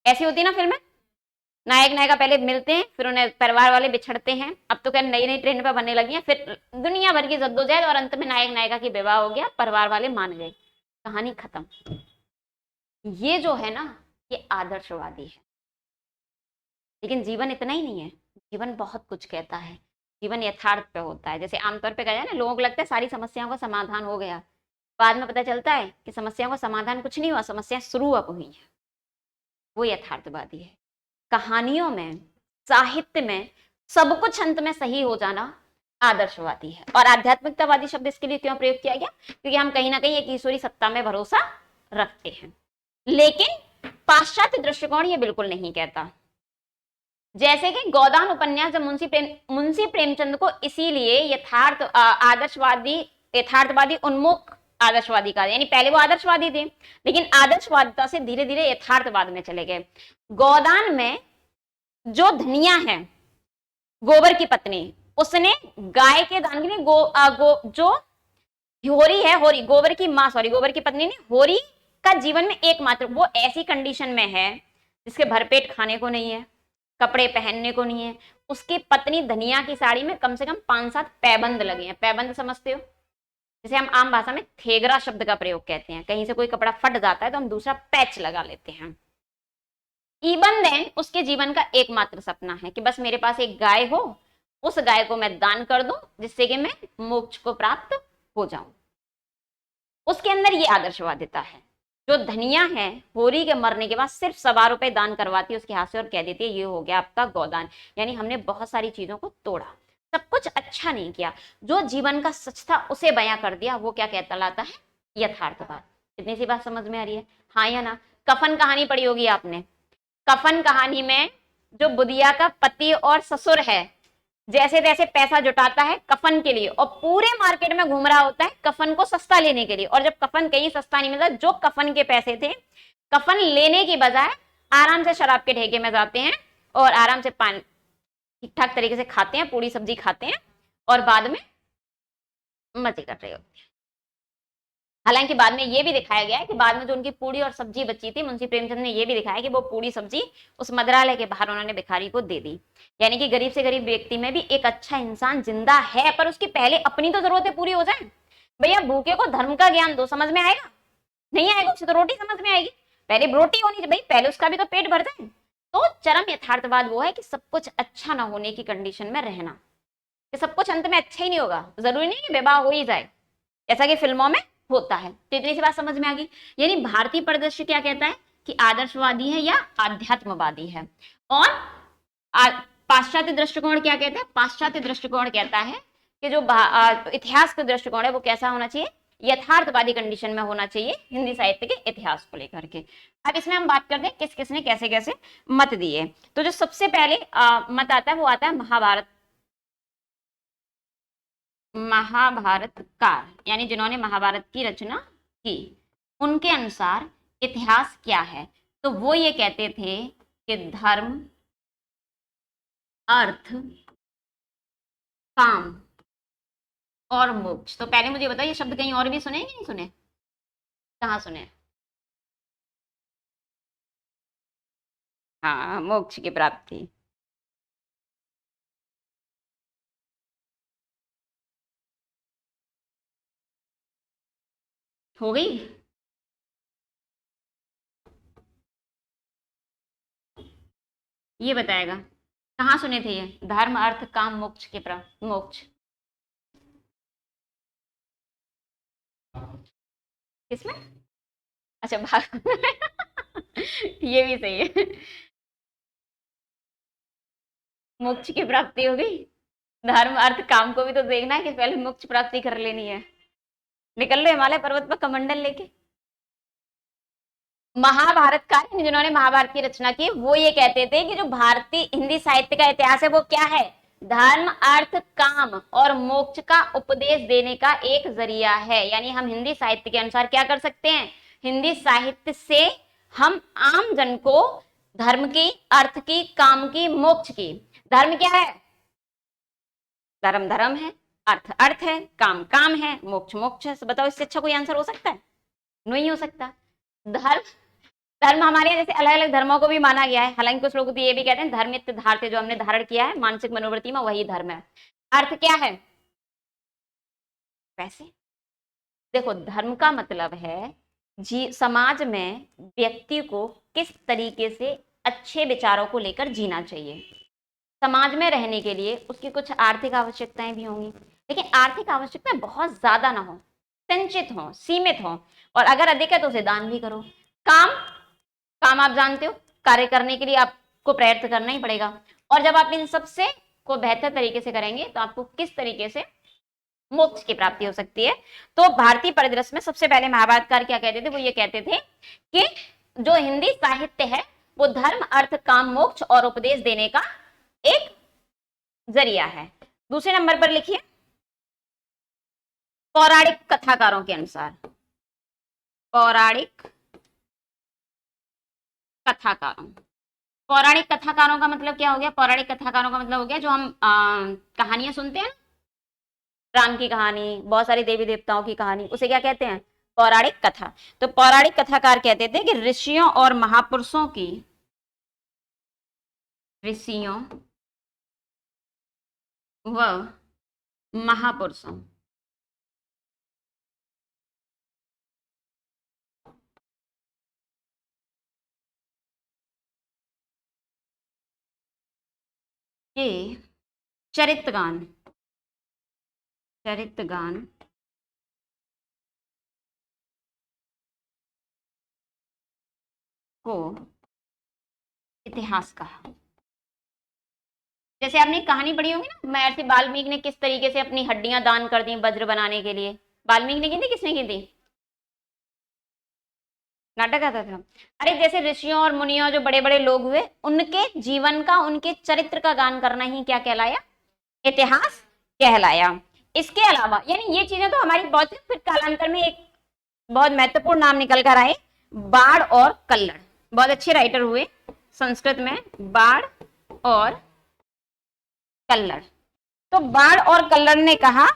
ऐसी होती है ना फिल्में, नायक नायिका पहले मिलते हैं, फिर उन्हें परिवार वाले बिछड़ते हैं। अब तो क्या नई नई ट्रेंड पे बनने लगी है, फिर दुनिया भर की जद्दोजहद और अंत में नायक नायिका की विवाह हो गया, परिवार वाले मान गए, कहानी खत्म। ये जो है ना ये आदर्शवादी है। लेकिन जीवन इतना ही नहीं है, जीवन बहुत कुछ कहता है। जीवन यथार्थ पे होता है। जैसे आमतौर पे कहा जाए ना, लोगों को लगता है सारी समस्याओं का समाधान हो गया, बाद में पता चलता है कि समस्याओं का समाधान कुछ नहीं हुआ, समस्या शुरू अब हुई है। वो यथार्थवादी है। कहानियों में, साहित्य में सब कुछ अंत में सही हो जाना आदर्शवादी है। और आध्यात्मिकतावादी शब्द इसके लिए क्यों प्रयोग किया गया? क्योंकि हम कहीं ना कहीं एक ईश्वरी सत्ता में भरोसा रखते हैं। लेकिन पाश्चात्य दृष्टिकोण ये बिल्कुल नहीं कहता। जैसे कि गोदान उपन्यास जब मुंशी प्रेमचंद को इसीलिए यथार्थवादी उन्मुख आदर्शवादी का, यानी पहले वो आदर्शवादी थे लेकिन आदर्शवादिता से धीरे धीरे यथार्थवाद में चले गए। गोदान में जो धनिया है, गोबर की पत्नी, उसने गाय के दान के लिए जो होरी है, होरी गोबर की मां, सॉरी गोबर की पत्नी ने, होरी का जीवन में एकमात्र, वो ऐसी कंडीशन में है जिसके भरपेट खाने को नहीं है, कपड़े पहनने को नहीं है। उसकी पत्नी धनिया की साड़ी में कम से कम 5-7 पैबंद लगे हैं। पैबंद समझते हो? जैसे हम आम भाषा में थेगरा शब्द का प्रयोग कहते हैं, कहीं से कोई कपड़ा फट जाता है तो हम दूसरा पैच लगा लेते हैं। ईबंद है, उसके जीवन का एकमात्र सपना है कि बस मेरे पास एक गाय हो, उस गाय को मैं दान कर दूं जिससे कि मैं मोक्ष को प्राप्त हो जाऊं। उसके अंदर ये आदर्शवादिता है जो धनिया है होरी के मरने के बाद सिर्फ 1.25 रुपए दान करवाती है उसके हाथ से और कह देती है ये हो गया आपका गोदान। यानी हमने बहुत सारी चीजों को तोड़ा, सब कुछ अच्छा नहीं किया, जो जीवन का सच था उसे बयां कर दिया, वो क्या कहलाता है? यथार्थवाद। इतनी सी बात समझ में आ रही है? हाँ या ना? कफन कहानी पढ़ी होगी आपने। कफन कहानी में जो बुधिया का पति और ससुर है जैसे तैसे पैसा जुटाता है कफन के लिए और पूरे मार्केट में घूम रहा होता है कफन को सस्ता लेने के लिए, और जब कफन कहीं सस्ता नहीं मिलता, जो कफन के पैसे थे कफन लेने की बजाय आराम से शराब के ठेके में जाते हैं और आराम से पान ठीक ठाक तरीके से खाते हैं, पूरी सब्जी खाते हैं और बाद में मजे कर रहे होते हैं। हालांकि बाद में ये भी दिखाया गया है कि बाद में जो उनकी पूड़ी और सब्जी बची थी, मुंशी प्रेमचंद ने ये भी दिखाया कि वो पूड़ी सब्जी उस मदरालय के बाहर उन्होंने भिखारी को दे दी। यानी कि गरीब से गरीब व्यक्ति में भी एक अच्छा इंसान जिंदा है, पर उसकी पहले अपनी तो जरूरतें पूरी हो जाए। भैया भूखे को धर्म का ज्ञान दो, समझ में आएगा? नहीं आएगा, उसे तो रोटी समझ में आएगी। पहले रोटी होनी चाहिए भाई, पहले उसका भी तो पेट भर जाए। तो चरम यथार्थवाद वो है कि सब कुछ अच्छा ना होने की कंडीशन में रहना, कि सब कुछ अंत में अच्छा ही नहीं होगा, जरूरी नहीं कि विवाह हो ही जाए, ऐसा कि फिल्मों में होता है। तो इतनी सी बात समझ में आ गई। यानी भारतीय परिदृश्य क्या कहता है कि आदर्शवादी है या आध्यात्मवादी है, और पाश्चात्य दृष्टिकोण क्या कहता है? पाश्चात्य दृष्टिकोण कहता है कि जो इतिहास का दृष्टिकोण है वो कैसा होना चाहिए? यथार्थवादी कंडीशन में होना चाहिए हिंदी साहित्य के इतिहास को लेकर के। अब इसमें हम बात करते हैं किस किसने कैसे कैसे मत दिए। तो जो सबसे पहले मत आता है वो आता है महाभारत, महाभारतकार, यानी जिन्होंने महाभारत की रचना की। उनके अनुसार इतिहास क्या है? तो वो ये कहते थे कि धर्म, अर्थ, काम और मोक्ष। तो पहले मुझे बताओ ये शब्द कहीं और भी सुने कि नहीं सुने? कहाँ सुने? हाँ, मोक्ष की प्राप्ति। हो गई? ये बताएगा कहाँ सुने थे ये धर्म अर्थ काम मोक्ष के प्राप्त मोक्ष? किसमें? अच्छा भाग ये भी सही है। मोक्ष की प्राप्ति हो गई, धर्म अर्थ काम को भी तो देखना है कि पहले मोक्ष प्राप्ति कर लेनी है। निकल लो हिमालय पर्वत पर कमंडल लेके। महाभारतकार जिन्होंने महाभारत की रचना की वो ये कहते थे कि जो भारतीय हिंदी साहित्य का इतिहास है वो क्या है? धर्म अर्थ काम और मोक्ष का उपदेश देने का एक जरिया है। यानी हम हिंदी साहित्य के अनुसार क्या कर सकते हैं? हिंदी साहित्य से हम आम जन को धर्म की, अर्थ की, काम की, मोक्ष की। धर्म क्या है? धर्म धर्म है, अर्थ अर्थ है, काम काम है, मोक्ष मोक्ष है। बताओ इससे अच्छा कोई आंसर हो सकता है? नहीं हो सकता। धर्म, धर्म हमारे यहाँ जैसे अलग अलग धर्मों को भी माना गया है, हालांकि कुछ लोग तो ये भी कहते हैं धर्मित धारते जो हमने धारण किया है मानसिक मनोवृत्ति में वही धर्म है। अर्थ क्या है? पैसे। देखो धर्म का मतलब है जी समाज में व्यक्ति को किस तरीके से अच्छे विचारों को लेकर जीना चाहिए। समाज में रहने के लिए उसकी कुछ आर्थिक आवश्यकताएं भी होंगी, लेकिन आर्थिक आवश्यकताएं बहुत ज्यादा ना हो, संचित हो, सीमित हो, और अगर अधिक है तो उसे दान भी करो। काम, काम आप जानते हो, कार्य करने के लिए आपको प्रयत्न करना ही पड़ेगा, और जब आप इन सबसे को बेहतर तरीके से करेंगे तो आपको किस तरीके से मोक्ष की प्राप्ति हो सकती है। तो भारतीय परिदृश्य में सबसे पहले महाभारतकार क्या कहते थे? वो ये कहते थे कि जो हिंदी साहित्य है वो धर्म अर्थ काम मोक्ष और उपदेश देने का एक जरिया है। दूसरे नंबर पर लिखिए पौराणिक कथाकारों के अनुसार, पौराणिक कथाकारों, पौराणिक कथाकारों का मतलब क्या हो गया? पौराणिक कथाकारों का मतलब हो गया जो हम कहानियां सुनते हैं, राम की कहानी, बहुत सारी देवी देवताओं की कहानी, उसे क्या कहते हैं? पौराणिक कथा। तो पौराणिक कथाकार कहते थे कि ऋषियों और महापुरुषों की, ऋषियों व महापुरुषों के चरित्रगान, चरित्रगान को इतिहास कहा। जैसे आपने कहानी पढ़ी होगी ना, महर्षि वाल्मीकि ने किस तरीके से अपनी हड्डियां दान कर दी वज्र बनाने के लिए। वाल्मीकि ने की थी, किसने की थी? नाटक आता था। अरे जैसे ऋषियों और मुनियों जो बड़े बड़े लोग हुए, उनके जीवन का, उनके चरित्र का गान करना ही क्या कहलाया? इतिहास कहलाया। इसके अलावा यानी ये चीजें तो हमारी बहुत, फिर कालांतर में एक बहुत महत्वपूर्ण नाम निकल कर आए, बाढ़ और कल्लड़। बहुत अच्छे राइटर हुए संस्कृत में, बाढ़ और कल्लड़। तो बाढ़ और कल्लड़ ने कहा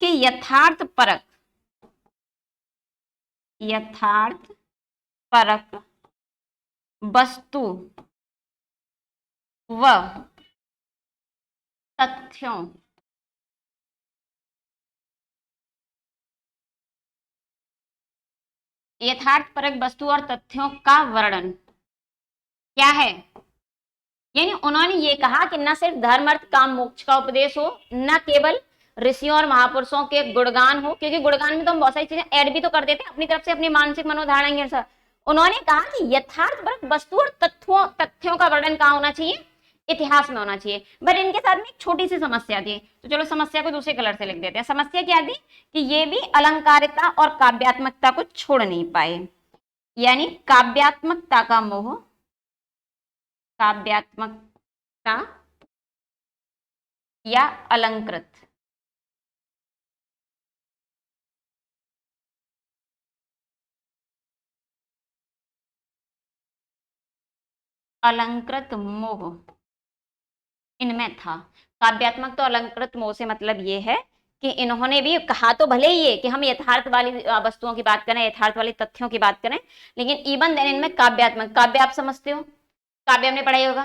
कि यथार्थ परक वस्तु व तथ्यों यथार्थ परक वस्तु और तथ्यों का वर्णन क्या है? यानी उन्होंने ये कहा कि न सिर्फ धर्म अर्थ काम मोक्ष का उपदेश हो, न केवल ऋषियों और महापुरुषों के गुणगान हो, क्योंकि गुणगान में तो हम बहुत सारी चीजें ऐड भी तो कर देते हैं अपनी तरफ से, अपनी मानसिक मनोधारणा के अनुसार। उन्होंने कहा कि यथार्थ परक वस्तु और तथ्यों का वर्णन कहाँ होना चाहिए? इतिहास में होना चाहिए। पर इनके साथ में एक छोटी सी समस्या थी, तो चलो समस्या को दूसरे कलर से लिख देते हैं। समस्या क्या थी? कि ये भी अलंकारिता और काव्यात्मकता को छोड़ नहीं पाए, यानी काव्यात्मकता का मोह, काव्यात्मकता या अलंकृत। अलंकृत मोह इनमें था। काव्यात्मक तो अलंकृत मोह से मतलब ये है कि इन्होंने भी कहा तो भले ही है कि हम यथार्थ वाली वस्तुओं की बात करें, यथार्थ वाली तथ्यों की बात करें, लेकिन इवन देन इनमें काव्यात्मक, काव्य आप समझते हो, काव्य हमने पढ़ा ही होगा,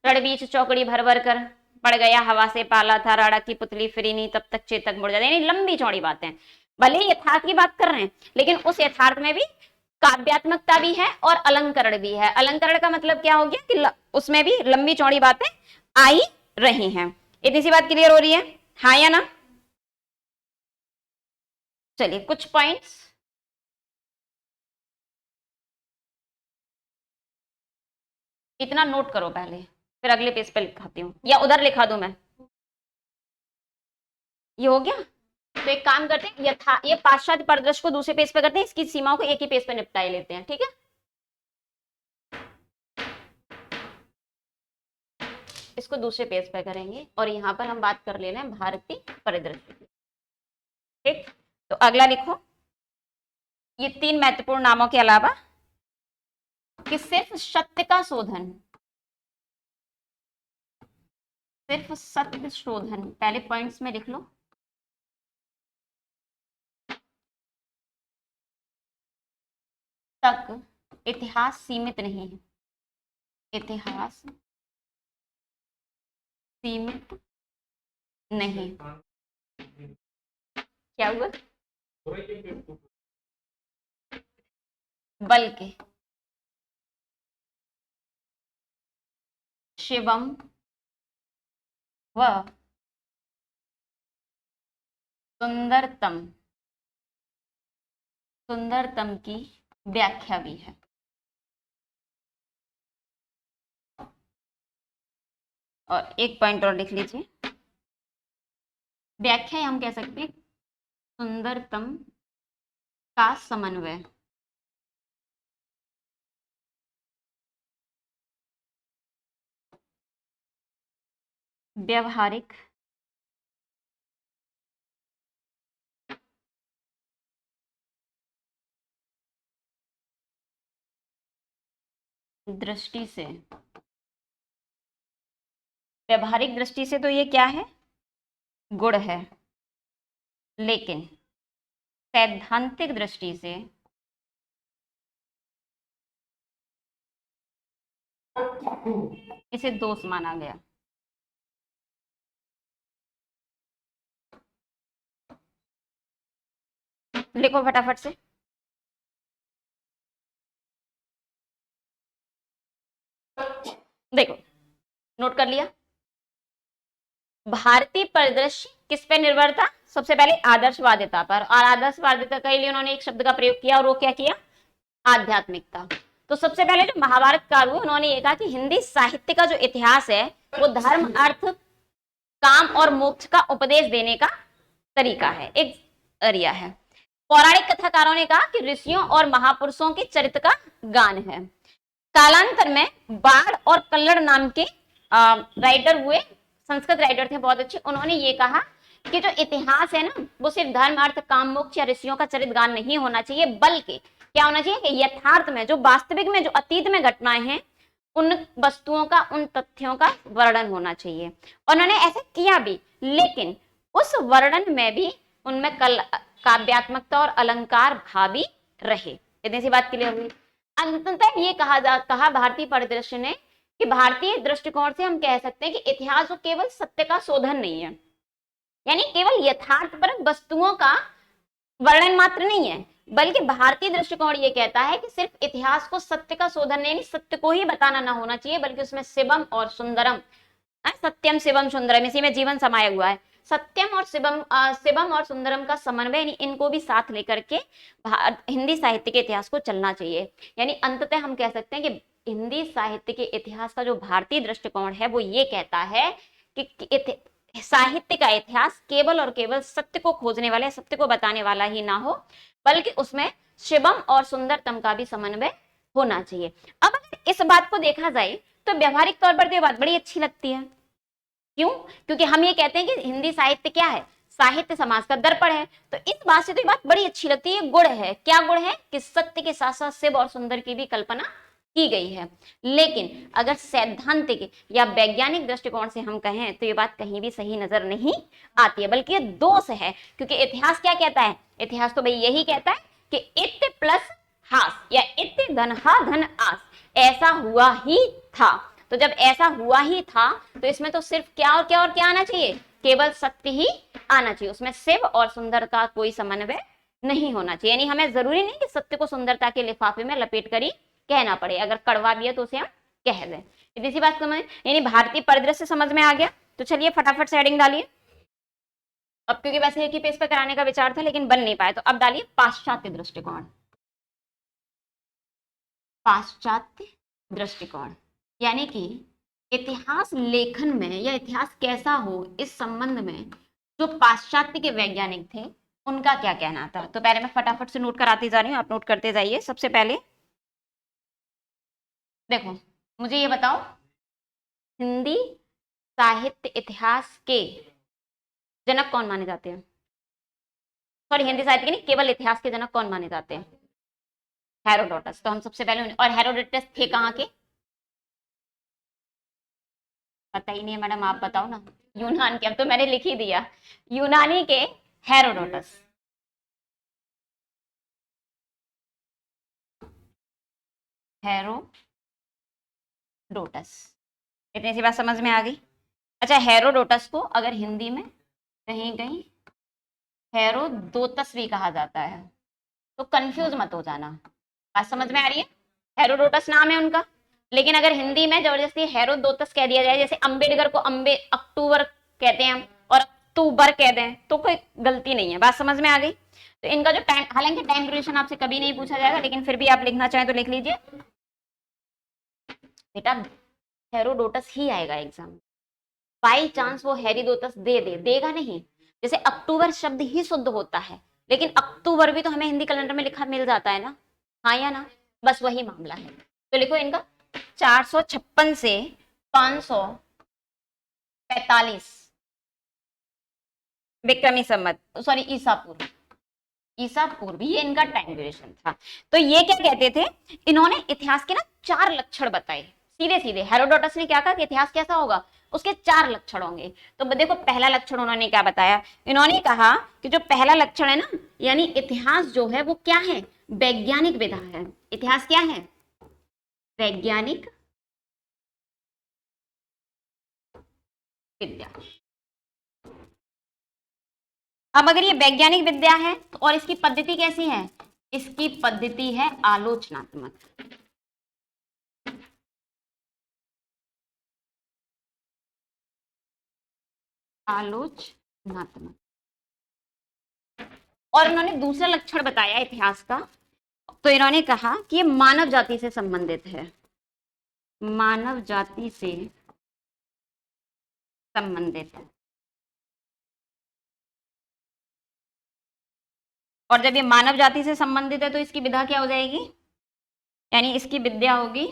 रण बीच चौकड़ी भर भर कर पड़ गया हवा से पाला था, राड़ा की पुतली फिरी नहीं तब तक चेतक मुड़ जाते, यानी लंबी चौड़ी बातें। भले ही यथार्थ की बात कर रहे हैं, लेकिन उस यथार्थ में भी काव्यात्मकता भी है और अलंकरण भी है। अलंकरण का मतलब क्या हो गया कि उसमें भी लंबी चौड़ी बातें आई रही हैं। इतनी सी बात क्लियर हो रही है, हाँ या ना? चलिए कुछ पॉइंट्स, इतना नोट करो पहले, फिर अगले पेज पे लिखाती हूँ, या उधर लिखा दूं मैं? ये हो गया। तो एक काम करते हैं, ये पाश्चात्य परिदृश्य को दूसरे पेज पे करते हैं, इसकी सीमाओं को एक ही पेज पे निपटाए लेते हैं, ठीक है? इसको दूसरे पेज पे करेंगे और यहाँ पर हम बात कर ले रहे हैं भारतीय परिदृश्य की। ठीक, तो अगला लिखो, ये तीन महत्वपूर्ण नामों के अलावा कि सिर्फ सत्य का शोधन, सिर्फ सत्य शोधन, पहले पॉइंट्स में लिख लो, तक इतिहास सीमित नहीं है, इतिहास सीमित नहीं। क्या हुआ? बल्कि शिवम व सुंदरतम, सुंदरतम की व्याख्या भी है। और एक पॉइंट और लिख लीजिए, व्याख्या हम कह सकते हैं सुंदरतम का समन्वय, व्यवहारिक दृष्टि से, व्यवहारिक दृष्टि से तो ये क्या है? गुण है, लेकिन सैद्धांतिक दृष्टि से इसे दोष माना गया। लिखो फटाफट से, देखो नोट कर लिया। भारतीय परिदृश्य किस पे निर्भर था? सबसे पहले आदर्शवादिता पर, और आदर्शवादिता के लिए उन्होंने एक शब्द का प्रयोग किया, और वो क्या किया? आध्यात्मिकता। तो सबसे पहले जो महाभारत काल हुए, उन्होंने ये कहा कि हिंदी साहित्य का जो इतिहास है वो धर्म, अर्थ, काम और मोक्ष का उपदेश देने का तरीका है, एक जरिया है। पौराणिक कथाकारों ने कहा कि ऋषियों और महापुरुषों के चरित्र का गान है। कालांतर में बाढ़ और कल्लड़ नाम के राइटर हुए, संस्कृत राइटर थे बहुत अच्छे। उन्होंने ये कहा कि जो इतिहास है ना, वो सिर्फ धर्म, अर्थ, काम, मोक्ष या ऋषियों का चरित्र गान नहीं होना चाहिए, बल्कि क्या होना चाहिए कि यथार्थ में, जो वास्तविक में, जो अतीत में घटनाएं हैं, उन वस्तुओं का, उन तथ्यों का वर्णन होना चाहिए। और उन्होंने ऐसा किया भी, लेकिन उस वर्णन में भी उनमें काव्यात्मकता और अलंकार भावी रहे। इतनी सी बात क्लियर हुई। अंततः ये कहा भारतीय परिदृश्य ने कि भारतीय दृष्टिकोण से हम कह सकते हैं कि इतिहास वो केवल सत्य का शोधन नहीं है, यानी केवल यथार्थपरक वस्तुओं का वर्णन मात्र नहीं है, बल्कि भारतीय दृष्टिकोण ये कहता है कि सिर्फ इतिहास को सत्य का शोधन नहीं, सत्य को ही बताना ना होना चाहिए, बल्कि उसमें शिवम और सुंदरम, सत्यम शिवम सुंदरम, इसी में जीवन समाया हुआ है। सत्यम और शिवम और सुंदरम का समन्वय, इनको भी साथ लेकर के हिंदी साहित्य के इतिहास को चलना चाहिए। यानी अंततः हम कह सकते हैं कि हिंदी साहित्य के इतिहास का जो भारतीय दृष्टिकोण है वो ये कहता है कि साहित्य का इतिहास केवल और केवल सत्य को खोजने वाले, सत्य को बताने वाला ही ना हो, बल्कि उसमें शिवम और सुंदरतम का भी समन्वय होना चाहिए। अब अगर इस बात को देखा जाए तो व्यवहारिक तौर पर तो ये बात बड़ी अच्छी लगती है। क्यों? क्योंकि हम ये कहते हैं कि हिंदी साहित्य क्या है? साहित्य समाज का दर्पण है। तो इस बात से तो ये बात बड़ी अच्छी लगती है। गुण है, क्या गुण है? कि सत्य के साथ साथ शिव और सुंदर की भी कल्पना की गई है। लेकिन अगर सैद्धांतिक या वैज्ञानिक दृष्टिकोण से हम कहें तो ये बात कहीं भी सही नजर नहीं आती है, बल्कि ये दोष है। क्योंकि इतिहास क्या कहता है? इतिहास तो भाई यही कहता है कि इत्य प्लस हास, या इत्य धन हा धन आस, ऐसा हुआ ही था। तो जब ऐसा हुआ ही था तो इसमें तो सिर्फ क्या और क्या और क्या आना चाहिए? केवल सत्य ही आना चाहिए, उसमें शिव और सुंदर का कोई समन्वय नहीं होना चाहिए। यानी हमें जरूरी नहीं कि सत्य को सुंदरता के लिफाफे में लपेट कर ही कहना पड़े, अगर कड़वा भी है तो उसे हम कह दें। इतनी सी बात समझ, यानी भारतीय परिदृश्य समझ में आ गया। तो चलिए फटाफट से हेडिंग डालिए। अब क्योंकि वैसे एक ही पेज पर कराने का विचार था लेकिन बन नहीं पाया, तो अब डालिए पाश्चात्य दृष्टिकोण। पाश्चात्य दृष्टिकोण यानी कि इतिहास लेखन में या इतिहास कैसा हो, इस संबंध में जो पाश्चात्य के वैज्ञानिक थे उनका क्या कहना था। तो पहले मैं फटाफट से नोट कराती जा रही हूँ, आप नोट करते जाइए। सबसे पहले देखो, मुझे ये बताओ, हिंदी साहित्य इतिहास के जनक कौन माने जाते हैं? सॉरी, हिंदी साहित्य के नहीं, केवल इतिहास के जनक कौन माने जाते हैं? हेरोडोटस। तो हम सबसे पहले, और हेरोडोटस थे कहाँ के? पता ही नहीं है मैडम, आप बताओ ना। यूनान के, अब तो मैंने लिख ही दिया, यूनानी के हेरोडोटस। हेरोडोटस, इतनी सी बात समझ में आ गई। अच्छा, हेरोडोटस को अगर हिंदी में कहीं कहीं हेरोदोतस भी कहा जाता है, तो कंफ्यूज मत हो जाना। बात समझ में आ रही है? हेरोडोटस नाम है उनका, लेकिन अगर हिंदी में जबरदस्ती हेरोदोतस कह दिया जाए, जैसे अंबेडकर को अक्टूबर कहते हैं हम और अक्टूबर कह दें, तो कोई गलती नहीं है। बात समझ में आ गई? तो इनका जो टाइम, हालांकि टाइम ड्यूरेशन आपसे कभी नहीं पूछा जाएगा, लेकिन फिर भी आप लिखना चाहें तो लिख लीजिए बेटा, हेरोडोटस ही आएगा एग्जाम। बाई चांस वो हेरोडोटस देगा नहीं। जैसे अक्टूबर शब्द ही शुद्ध होता है, लेकिन अक्टूबर भी तो हमें हिंदी कैलेंडर में लिखा मिल जाता है ना, हाँ या ना? बस वही मामला है। तो लिखो इनका 456 से 545 विक्रमी संवत, सॉरी ईसा पूर्व, ईसा पूर्व, ये इनका टाइम ड्यूरेशन था। तो ये क्या कहते थे, इन्होंने इतिहास के ना 4 लक्षण बताए सीधे सीधे। हेरोडोटस ने क्या कहा कि इतिहास कैसा होगा, उसके 4 लक्षण होंगे। तो देखो, पहला लक्षण उन्होंने क्या बताया? इन्होंने कहा कि जो पहला लक्षण है ना, यानी इतिहास जो है वो क्या है? वैज्ञानिक विधा है। इतिहास क्या है? वैज्ञानिक विद्या। अब अगर ये वैज्ञानिक विद्या है तो और इसकी पद्धति कैसी है? इसकी पद्धति है आलोचनात्मक। आलोचनात्मक। और उन्होंने दूसरा लक्षण बताया इतिहास का, तो इन्होंने कहा कि ये मानव जाति से संबंधित है, मानव जाति से संबंधित है। और जब ये मानव जाति से संबंधित है तो इसकी विधा क्या हो जाएगी, यानी इसकी विद्या होगी,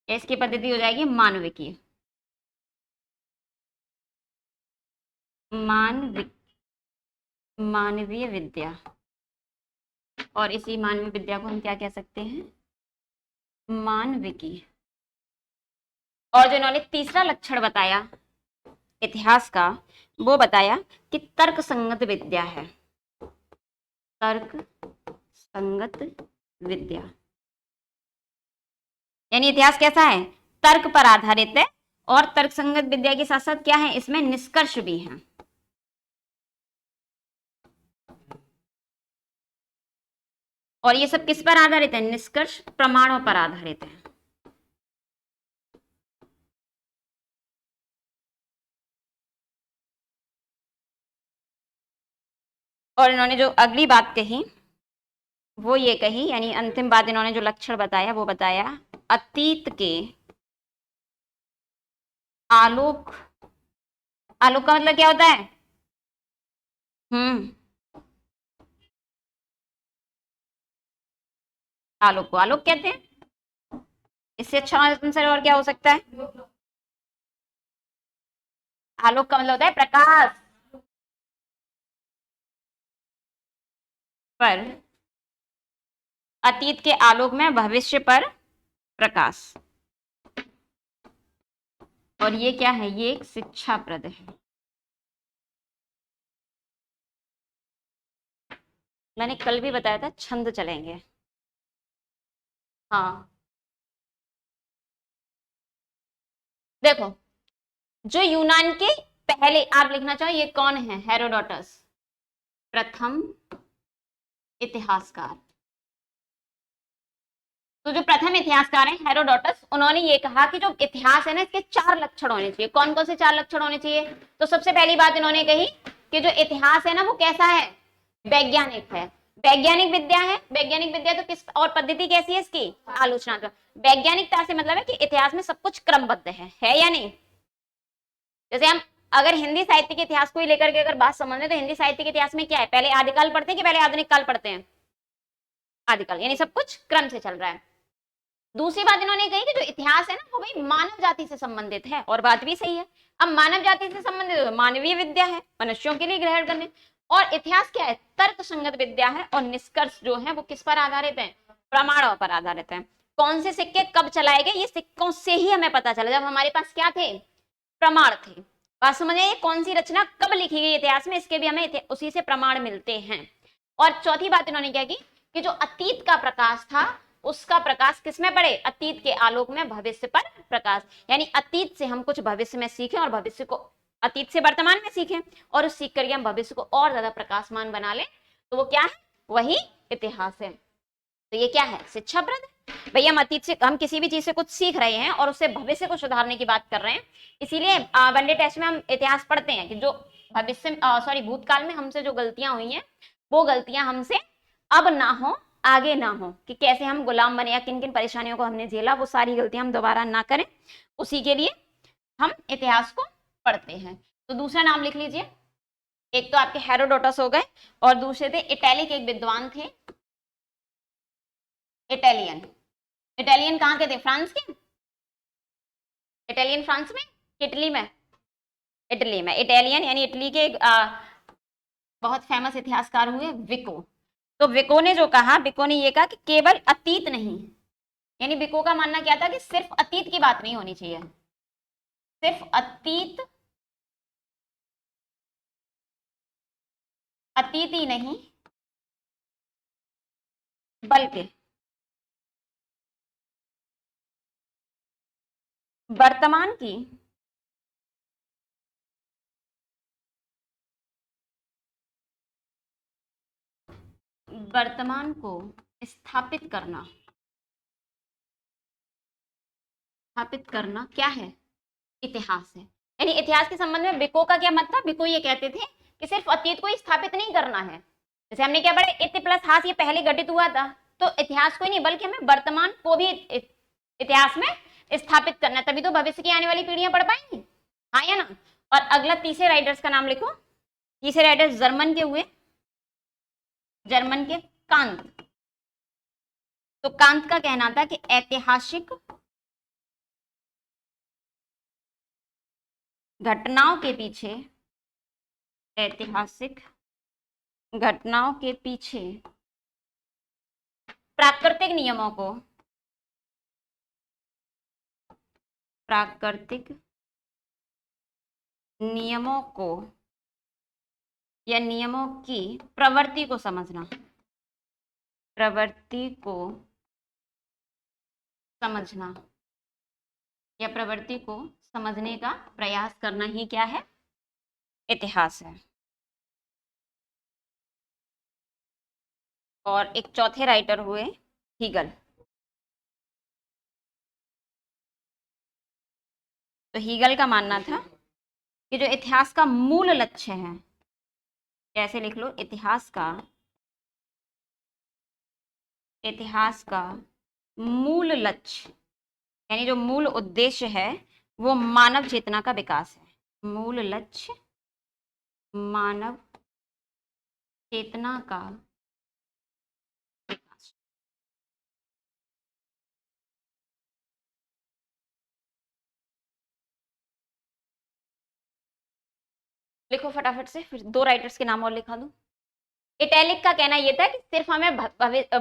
इसकी पद्धति हो जाएगी मानविकी, मानवीय विद्या। और इसी मानवीय विद्या को हम क्या कह सकते हैं, मानविकी। और जो इन्होंने तीसरा लक्षण बताया इतिहास का, वो बताया कि तर्क संगत विद्या है, तर्क संगत विद्या। यानी इतिहास कैसा है, तर्क पर आधारित है, और तर्क संगत विद्या के साथ साथ क्या है, इसमें निष्कर्ष भी है। और ये सब किस पर आधारित है, निष्कर्ष प्रमाणों पर आधारित है। और इन्होंने जो अगली बात कही वो ये कही, यानी अंतिम बात इन्होंने जो लक्षण बताया वो बताया, अतीत के आलोक, आलोक का मतलब क्या होता है, आलोक को आलोक कहते हैं, इससे अच्छा आंसर और क्या हो सकता है, आलोक का मतलब होता है प्रकाश पर, अतीत के आलोक में भविष्य पर प्रकाश। और ये क्या है, ये एक शिक्षाप्रद है। मैंने कल भी बताया था छंद चलेंगे। हाँ देखो, जो यूनान के पहले, आप लिखना चाहो ये कौन है, हेरोडोटस, प्रथम इतिहासकार। तो जो प्रथम इतिहासकार हैं हेरोडोटस, उन्होंने ये कहा कि जो इतिहास है ना, इसके 4 लक्षण होने चाहिए। कौन कौन से 4 लक्षण होने चाहिए, तो सबसे पहली बात इन्होंने कही कि जो इतिहास है ना वो कैसा है, वैज्ञानिक है, वैज्ञानिक विद्या है। वैज्ञानिक विद्या तो किस, और पद्धति कैसी है इसकी, आलोचनात्मक। वैज्ञानिकता से मतलब है कि इतिहास में सब कुछ क्रमबद्ध है या नहीं। जैसे हम अगर हिंदी साहित्य के इतिहास को ही लेकर के अगर बात समझ लें, तो हिंदी साहित्य के इतिहास में क्या है, पहले आदिकाल पढ़ते हैं कि पहले आधुनिक काल पढ़ते हैं, आदिकाल, यानी सब कुछ क्रम से चल रहा है। दूसरी बात इन्होंने कही कि जो इतिहास है ना वो भाई मानव जाति से संबंधित है, और बात भी सही है। अब मानव जाति से संबंधित है, मानवीय विद्या है, मनुष्यों के लिए ग्रहण करने। और इतिहास क्या है, तर्क संगत विद्या है, और निष्कर्ष जो है वो किस पर आधारित है, प्रमाणों पर आधारित है। कौन से सिक्के कब चलाए गए, ये सिक्कों से ही हमें पता चला, जब हमारे पास क्या थे, प्रमाण थे। बात समझे, कौन सी रचना कब लिखी गई इतिहास में, इसके भी हमें उसी से प्रमाण मिलते हैं। और चौथी बात इन्होंने क्या की कि जो अतीत का प्रकाश था उसका प्रकाश किसमें पड़े, अतीत के आलोक में भविष्य पर प्रकाश। यानी अतीत से हम कुछ भविष्य में सीखें, और भविष्य को अतीत से वर्तमान में सीखें, और उस सीख करके हम भविष्य को और ज्यादा प्रकाशमान बना लें, तो वो क्या है, वही इतिहास है। तो ये क्या है, शिक्षाप्रद है। भैया हम अतीत से, हम किसी भी चीज से कुछ सीख रहे हैं और उससे भविष्य को सुधारने की बात कर रहे हैं। इसीलिए वनडे टेस्ट में हम इतिहास पढ़ते हैं कि जो भविष्य, सॉरी भूतकाल में हमसे जो गलतियां हुई हैं, वो गलतियां हमसे अब ना हो, आगे ना हो, कि कैसे हम गुलाम बने या किन किन परेशानियों को हमने झेला, वो सारी गलतियां हम दोबारा ना करें, उसी के लिए हम इतिहास को पढ़ते हैं। तो दूसरा नाम लिख लीजिए, एक तो आपके हेरोडोटस हो गए, और दूसरे थे इटैलिक, एक विद्वान थे इटालियन। इटालियन कहाँ के थे, फ्रांस के, इटालियन फ्रांस में, इटली में, इटली में इटालियन, यानी इटली के बहुत फेमस इतिहासकार हुए विको। तो विको ने जो कहा, विको ने ये कहा कि केवल अतीत नहीं, यानी विको का मानना क्या था कि सिर्फ अतीत की बात नहीं होनी चाहिए, सिर्फ अतीत ही नहीं बल्कि वर्तमान की वर्तमान को स्थापित करना, स्थापित करना क्या है, इतिहास है। यानी इतिहास के संबंध में विको का क्या मत था, विको ये कहते थे कि सिर्फ अतीत को ही स्थापित नहीं करना है, जैसे हमने क्या पढ़ा, इत प्लस हास ये पहले घटित हुआ था, तो इतिहास को ही नहीं बल्कि हमें वर्तमान को भी इतिहास में स्थापित करना है, तभी तो भविष्य की आने वाली पीढ़ियां पढ़ पाएंगी, हाँ या ना। और अगला तीसरे राइटर्स का नाम लिखो। तीसरे राइटर्स जर्मन के हुए, जर्मन के कांत। तो कांत का कहना था कि ऐतिहासिक घटनाओं के पीछे, ऐतिहासिक घटनाओं के पीछे प्राकृतिक नियमों को, प्राकृतिक नियमों को या नियमों की प्रवृत्ति को समझना, प्रवृत्ति को समझना या प्रवृत्ति को समझने का प्रयास करना ही क्या है, इतिहास है। और एक चौथे राइटर हुए हीगल। तो हीगल का मानना था कि जो इतिहास का मूल लक्ष्य है, कैसे लिख लो, इतिहास का मूल लक्ष्य यानी जो मूल उद्देश्य है वो मानव चेतना का विकास है। मूल लक्ष्य मानव चेतना का विकास। लिखो फटाफट से, फिर दो राइटर्स के नाम और लिखा दो। इटैलिक का कहना यह था कि सिर्फ हमें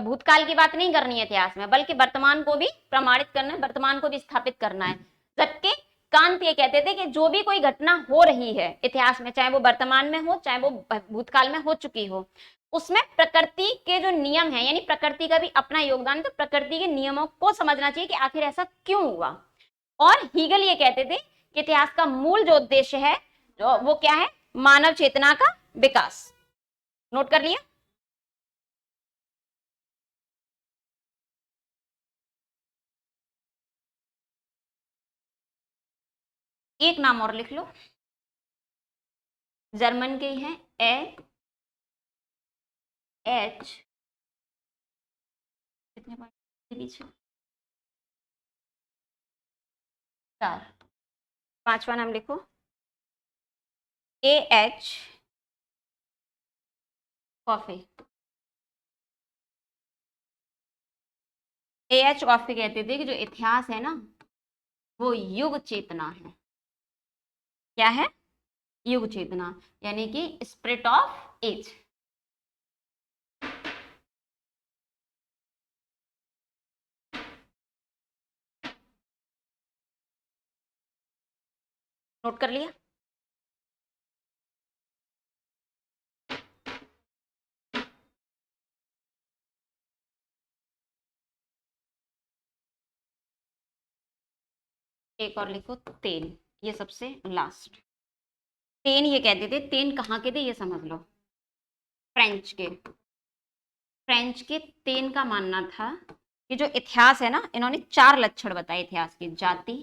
भूतकाल की बात नहीं करनी है इतिहास में, बल्कि वर्तमान को भी प्रमाणित करना है, वर्तमान को भी स्थापित करना है। जबकि कांत ये कहते थे कि जो भी कोई घटना हो रही है इतिहास में, चाहे वो वर्तमान में हो चाहे वो भूतकाल में हो चुकी हो, उसमें प्रकृति के जो नियम है, यानी प्रकृति का भी अपना योगदान है, तो प्रकृति के नियमों को समझना चाहिए कि आखिर ऐसा क्यों हुआ। और हीगल ये कहते थे कि इतिहास का मूल जो उद्देश्य है वो क्या है, मानव चेतना का विकास। नोट कर लिया। एक नाम और लिख लो, जर्मन के हैं ए एच, कितने पॉइंट के पीछे, 4। पांचवा नाम लिखो A H coffee. A H coffee कहते थे कि जो इतिहास है ना वो युग चेतना है। क्या है, युग चेतना, यानी कि स्पिरिट ऑफ एज। नोट कर लिया। एक और लिखो तेन, ये सबसे लास्ट। तेन ये कहते थे, तेन कहाँ के थे ये समझ लो, फ्रेंच के। फ्रेंच के तेन का मानना था कि जो इतिहास है ना, इन्होंने 4 लक्षण बताए इतिहास के, जाति,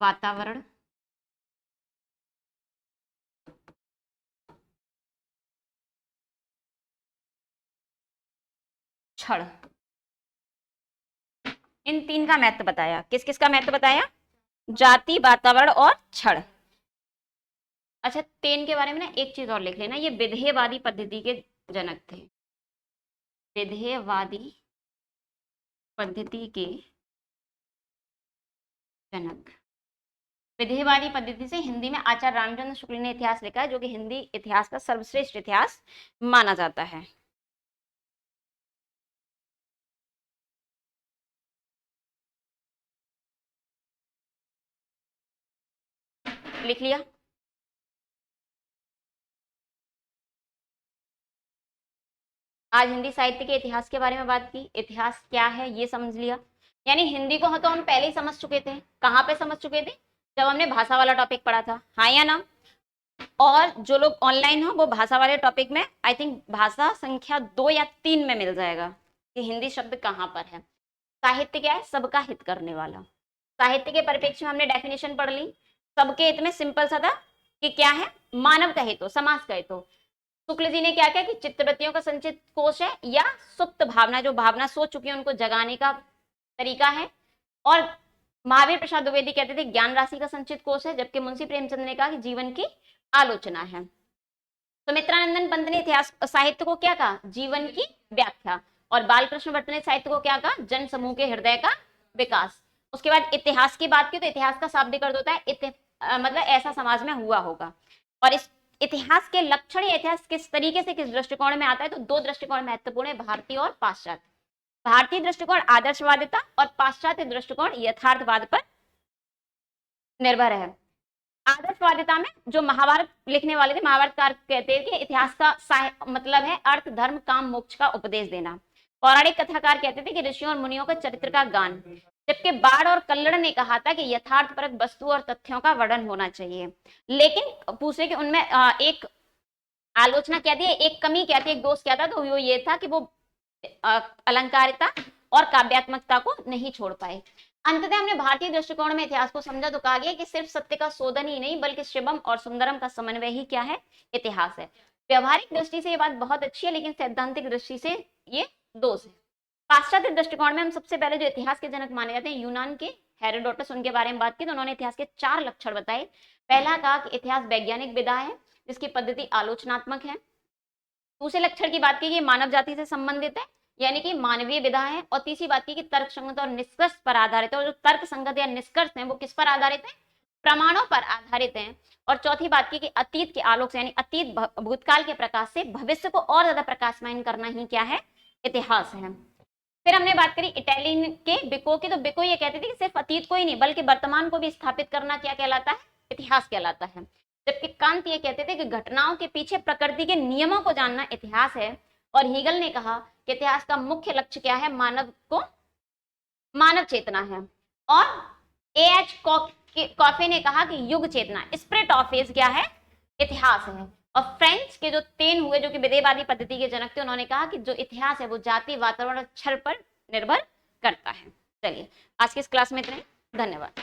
वातावरण, क्षण। इन 3 का महत्व बताया। किस किस का महत्व बताया, जाति, वातावरण और क्षण। अच्छा, तेन के बारे में ना एक चीज और लिख लेना, ये विधेयवादी पद्धति के जनक थे। विधेयवादी पद्धति के जनक। विधेयवादी पद्धति से हिंदी में आचार्य रामचंद्र शुक्ल ने इतिहास लिखा है, जो कि हिंदी इतिहास का सर्वश्रेष्ठ इतिहास माना जाता है। लिख लिया। आज हिंदी साहित्य के इतिहास के बारे में बात की, इतिहास क्या है ये समझ लिया। यानी हिंदी को तो हम पहले ही समझ चुके थे। कहाँ पे समझ चुके थे, जब हमने भाषा वाला टॉपिक पढ़ा था, हाँ या ना। और जो लोग ऑनलाइन हो वो भाषा वाले टॉपिक में आई थिंक भाषा संख्या 2 या 3 में मिल जाएगा कि हिंदी शब्द कहाँ पर है। साहित्य क्या है, सबका हित करने वाला। साहित्य के परिप्रेक्ष्य में हमने डेफिनेशन पढ़ ली, सबके हित में सिंपल सा था, कि क्या है, मानव कहे तो, समास कहे तो। शुक्ल जी ने क्या किया कि चित्तवृत्तियों का संचित कोश है, या सुप्त भावना, जो भावना सो चुकी है उनको जगाने का तरीका है। और महावीर प्रसाद द्विवेदी कहते थे ज्ञान राशि का संचित कोश है, जबकि मुंशी प्रेमचंद ने कहा कि जीवन की आलोचना है। सुमित्रानंदन पंत ने इतिहास साहित्य को क्या कहा, जीवन की व्याख्या। और बालकृष्ण भट्ट ने साहित्य को क्या कहा, जन समूह के हृदय का विकास। उसके बाद इतिहास की बात की तो इतिहास का शाब्दिक अर्थ होता है मतलब ऐसा समाज में हुआ होगा। और इस इतिहास के लक्षण या इतिहास किस तरीके से किस दृष्टिकोण में आता है, तो दो दृष्टिकोण महत्वपूर्ण है, भारतीय और पाश्चात्य। भारतीय दृष्टिकोण आदर्शवादिता और पाश्चात्य दृष्टिकोण यथार्थवाद पर निर्भर है। आदर्शवादिता में जो महाभारत लिखने वाले थे, महाभारतकार कहते हैं कि इतिहास का मतलब है अर्थ, धर्म, काम, मोक्ष का उपदेश देना। पौराणिक कथाकार कहते थे कि ऋषियों और मुनियों का चरित्र का गान। जबकि बाढ़ और कल्लड़ ने कहा था कि यथार्थपरक वस्तु और तथ्यों का वर्णन होना चाहिए। लेकिन पूछे कि उनमें एक आलोचना क्या थी, एक कमी क्या थी, एक दोष क्या था, तो वो ये था कि वो अलंकारिता और काव्यात्मकता को नहीं छोड़ पाए। अंततः हमने भारतीय दृष्टिकोण में इतिहास को समझा तो कहा गया कि सिर्फ सत्य का शोधन ही नहीं बल्कि शिवम और सुंदरम का समन्वय ही क्या है, इतिहास है। व्यवहारिक दृष्टि से ये बात बहुत अच्छी है, लेकिन सैद्धांतिक दृष्टि से ये दोष है। पाश्चात्य दृष्टिकोण में हम सबसे पहले जो इतिहास के जनक माने जाते हैं यूनान के हेरोडोटस, उनके बारे में बात की तो उन्होंने इतिहास के 4 लक्षण बताए। पहला कहा कि इतिहास वैज्ञानिक विधा है जिसकी पद्धति आलोचनात्मक है। दूसरे लक्षण की बात की कि मानव जाति से संबंधित है, यानी कि मानवीय विधा है। और तीसरी बात की कि तर्क संगत और निष्कर्ष पर आधारित है। और जो तर्क संगत या निष्कर्ष हैं वो किस पर आधारित है, प्रमाणों पर आधारित हैं। और चौथी बात की कि अतीत के आलोक से, यानी अतीत भूतकाल के प्रकाश से भविष्य को और ज्यादा प्रकाशमान करना ही क्या है, इतिहास है। फिर हमने बात करी इटैलियन के बिको की, तो बिको ये कहते थे कि सिर्फ अतीत को ही नहीं बल्कि वर्तमान को भी स्थापित करना क्या कहलाता है, इतिहास कहलाता है। जबकि कांत ये कहते थे कि घटनाओं के पीछे प्रकृति के नियमों को जानना इतिहास है। और हीगल ने कहा कि इतिहास का मुख्य लक्ष्य क्या है, मानव चेतना है। और A.H. कॉफे ने कहा कि युग चेतना, स्पिरिट ऑफ एज क्या है, इतिहास है। और फ्रेंच के जो तेन हुए, जो कि विधेयवादी पद्धति के जनक थे, उन्होंने कहा कि जो इतिहास है वो जाति, वातावरण और छल पर निर्भर करता है। चलिए आज की इस क्लास में इतना ही, धन्यवाद।